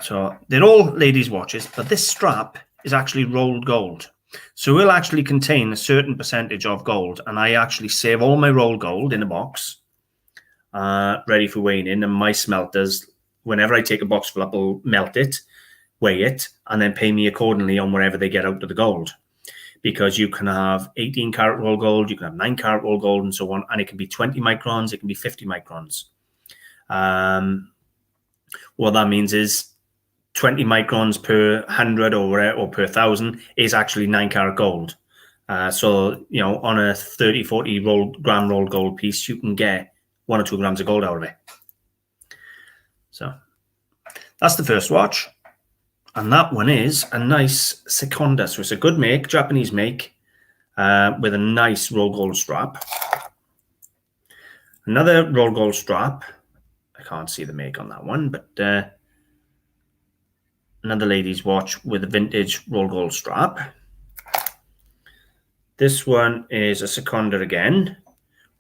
So they're all ladies' watches, but this strap is actually rolled gold. So it will actually contain a certain percentage of gold. And I actually save all my rolled gold in a box, ready for weighing in. And my smelters, whenever I take a box full up, will melt it weigh it, and then pay me accordingly on whatever they get out of the gold. Because you can have 18 karat roll gold, you can have 9 karat roll gold, and so on, and it can be 20 microns, it can be 50 microns. What that means is 20 microns per 100 or per 1,000 is actually 9 karat gold. So, you know, on a 30, 40 gram rolled gold piece, you can get 1 or 2 grams of gold out of it. So that's the first watch. And that one is a nice Seconda. So it's a good make, Japanese make, with a nice roll gold strap. Another roll gold strap. I can't see the make on that one, but another lady's watch with a vintage roll gold strap. This one is a Seconda again,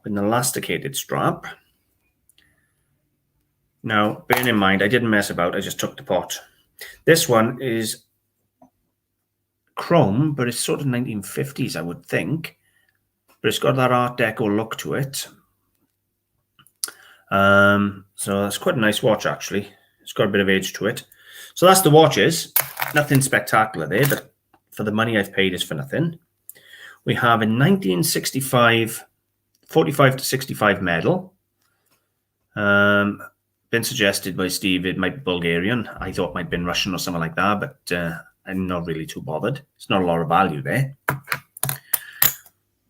with an elasticated strap. Now, bearing in mind, I didn't mess about, I just took the pot. This one is chrome, but it's sort of 1950s, I would think. But it's got that Art Deco look to it. So that's quite a nice watch, actually. It's got a bit of age to it. So that's the watches. Nothing spectacular there, but for the money I've paid is for nothing. We have a 1965 45 to 65 medal. Been suggested by Steve it might be Bulgarian. I thought it might have been Russian or something like that, but I'm not really too bothered. It's not a lot of value there.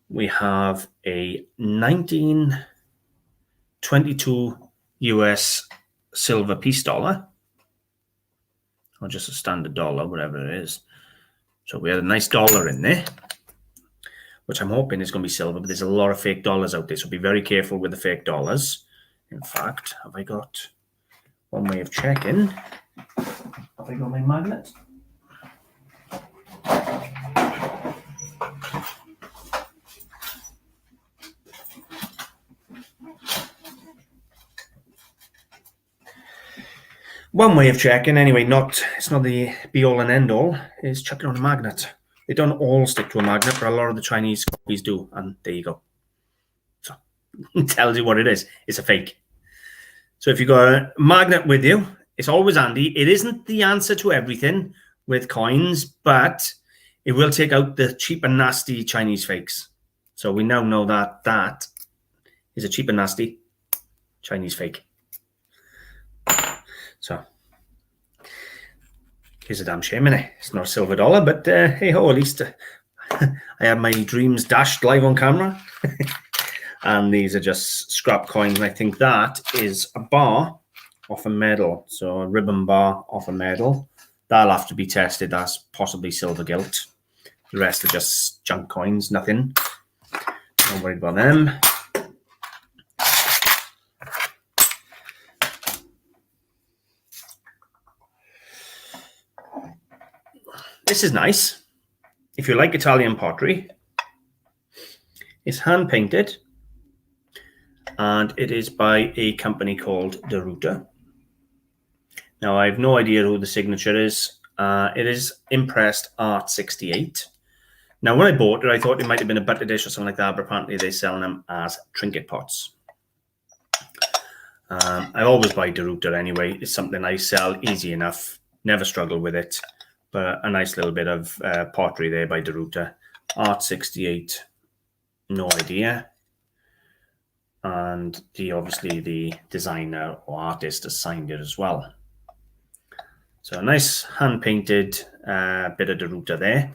We have a 1922 US silver peace dollar, or just a standard dollar, whatever it is. So we had a nice dollar in there, which I'm hoping is going to be silver, but there's a lot of fake dollars out there, so be very careful with the fake dollars. In fact, have I got one way of checking? Have I got my magnet? One way of checking, anyway, it's not the be-all and end-all, is chuck it on a magnet. They don't all stick to a magnet, but a lot of the Chinese copies do, and there you go. So it tells you what it is. It's a fake. So if you've got a magnet with you, it's always handy. It isn't the answer to everything with coins, but it will take out the cheap and nasty Chinese fakes. So we now know that that is a cheap and nasty Chinese fake. So here's a damn shame, innit? It's not a silver dollar, but hey ho, at least I have my dreams dashed live on camera. And these are just scrap coins, and I think that is a bar off a medal. So a ribbon bar off a medal. That'll have to be tested. That's possibly silver gilt. The rest are just junk coins, nothing. Don't worry about them. This is nice. If you like Italian pottery, it's hand painted. And it is by a company called Deruta. Now, I have no idea who the signature is. It is Impressed Art 68. Now, when I bought it, I thought it might have been a butter dish or something like that, but apparently they sell them as trinket pots. I always buy Deruta anyway. It's something I sell easy enough. Never struggle with it. But a nice little bit of pottery there by Deruta. Art 68, no idea. And obviously the designer or artist has signed it as well. So a nice hand-painted bit of Deruta there.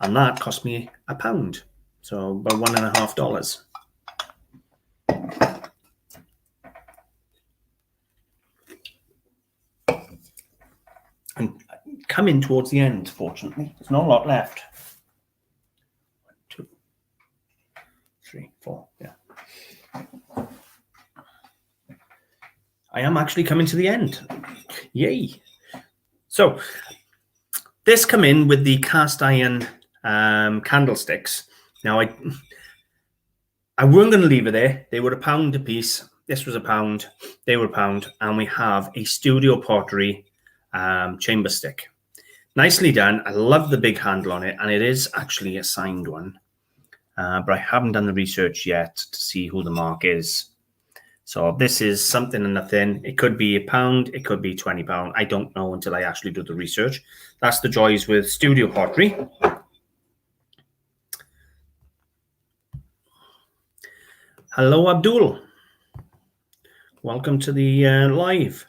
And that cost me £1. So about $1.50. And coming towards the end, fortunately. There's not a lot left. 1, 2, 3, 4, yeah. I am actually coming to the end. Yay. So this come in with the cast iron candlesticks. Now I weren't going to leave it there. They were £1 a piece. This was £1. They were £1. And we have a Studio Pottery chamber stick. Nicely done. I love the big handle on it. And it is actually a signed one. But I haven't done the research yet to see who the mark is. So this is something in the thin. It could be £1, it could be £20. I don't know until I actually do the research. That's the joys with studio pottery. Hello, Abdul. Welcome to the live.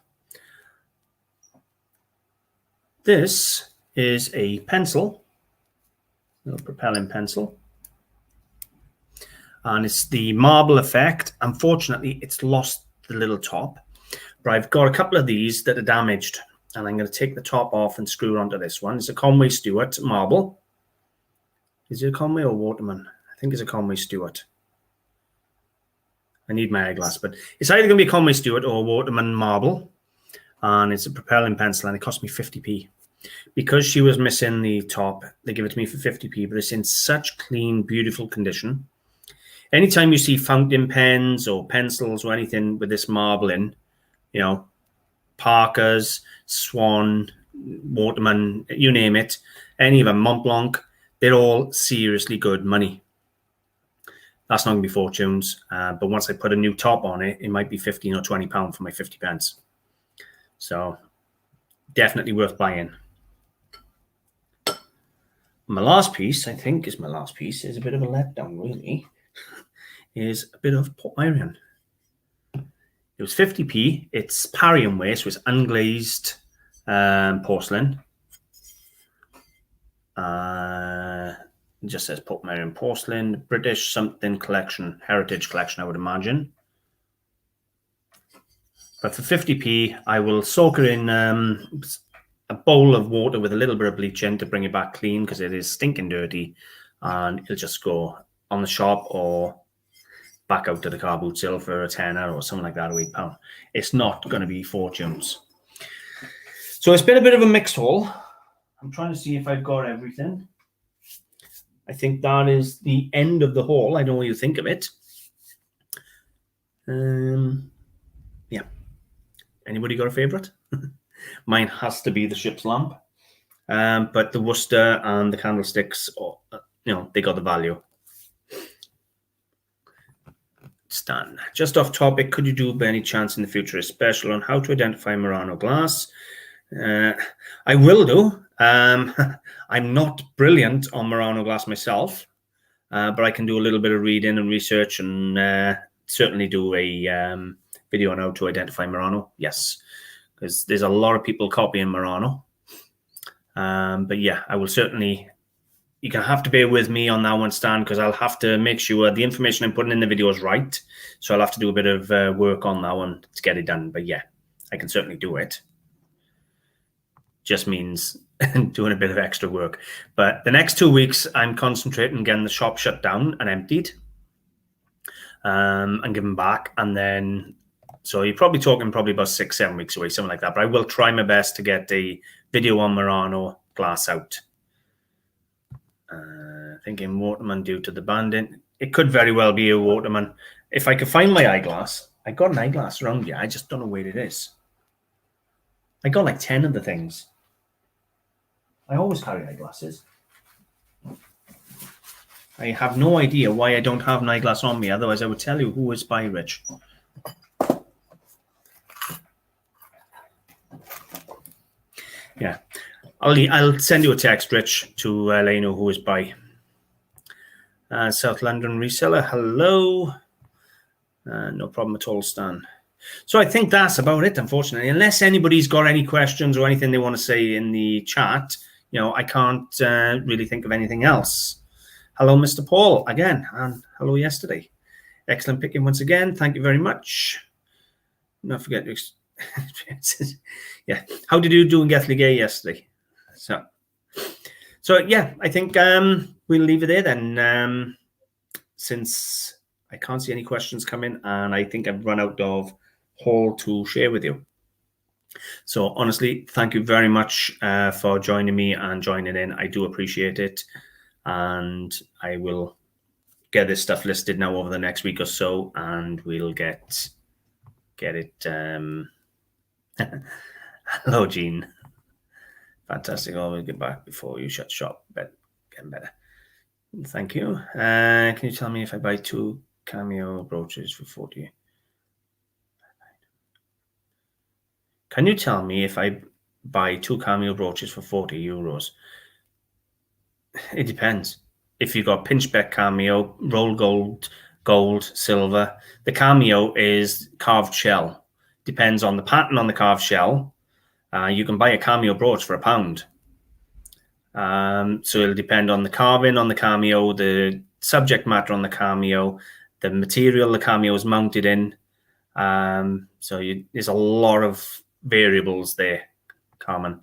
This is a pencil, a little propelling pencil. And it's the marble effect. Unfortunately, it's lost the little top. But I've got a couple of these that are damaged. And I'm going to take the top off and screw it onto this one. It's a Conway Stewart marble. Is it a Conway or Waterman? I think it's a Conway Stewart. I need my eyeglass, but it's either going to be a Conway Stewart or a Waterman marble. And it's a propelling pencil, and it cost me 50p. Because she was missing the top, they give it to me for 50p, but it's in such clean, beautiful condition. Anytime you see fountain pens or pencils or anything with this marble in, you know, Parker's, Swan, Waterman, you name it, any of them, Mont Blanc, they're all seriously good money. That's not going to be fortunes, but once I put a new top on it, it might be £15 or £20 for my 50p. So definitely worth buying. My last piece, I think is my last piece, is a bit of a letdown, really, is a bit of Portmeirion. It was 50p. It's Parian ware, so it's unglazed porcelain. It just says Portmeirion porcelain, British something collection, heritage collection, I would imagine. But for 50p, I will soak it in a bowl of water with a little bit of bleach in to bring it back clean, because it is stinking dirty, and it'll just go on the shop or back out to the car boot sale for a tenner or something like that, or £8. It's not going to be fortunes. So it's been a bit of a mixed haul. I'm trying to see if I've got everything. I think that is the end of the haul. I know what you think of it. Yeah. Anybody got a favourite? Mine has to be the ship's lamp. But the Worcester and the Candlesticks, you know, they got the value. Stan, just off topic, could you do by any chance in the future a special on how to identify Murano glass? I will do. I'm not brilliant on Murano glass myself, but I can do a little bit of reading and research, and certainly do a video on how to identify Murano. Yes, because there's a lot of people copying Murano. But yeah, I will certainly. You can have to bear with me on that one, Stan, because I'll have to make sure the information I'm putting in the video is right. So I'll have to do a bit of work on that one to get it done. But yeah, I can certainly do it. Just means doing a bit of extra work. But the next 2 weeks, I'm concentrating on getting the shop shut down and emptied, and given back. And then, so you're probably talking about 6-7 weeks away, something like that. But I will try my best to get a video on Murano glass out. Thinking Waterman due to the banding. It could very well be a Waterman. If I could find my eyeglass, I got an eyeglass around here. I just don't know where it is. I got like 10 of the things. I always carry eyeglasses. I have no idea why I don't have an eyeglass on me. Otherwise, I would tell you who is by Rich. Yeah. I'll send you a text, Rich, to let you know who is by. South London reseller, hello. No problem at all, Stan. So I think that's about it, unfortunately. Unless anybody's got any questions or anything they want to say in the chat, you know, I can't really think of anything else. Hello, Mr. Paul, again, and hello yesterday. Excellent picking once again. Thank you very much. Don't forget to... yeah. How did you do in Gethley Gay yesterday? So yeah, I think we'll leave it there then, since I can't see any questions coming, and I think I've run out of haul to share with you. So honestly, thank you very much for joining me and joining in. I do appreciate it, and I will get this stuff listed now over the next week or so, and we'll get it. Hello, Jean. Fantastic. Always get back before you shut shop. But getting better. Thank you. Can you tell me if I buy 2 cameo brooches for 40? Can you tell me if I buy 2 cameo brooches for €40? It depends. If you've got pinchbeck cameo, roll gold, silver, the cameo is carved shell. Depends on the pattern on the carved shell. You can buy a cameo brooch for £1. So it'll depend on the carving on the cameo, the subject matter on the cameo, the material the cameo is mounted in. There's a lot of variables there, Carmen.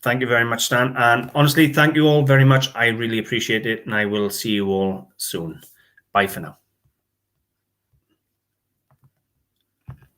Thank you very much, Stan. And honestly, thank you all very much. I really appreciate it. And I will see you all soon. Bye for now.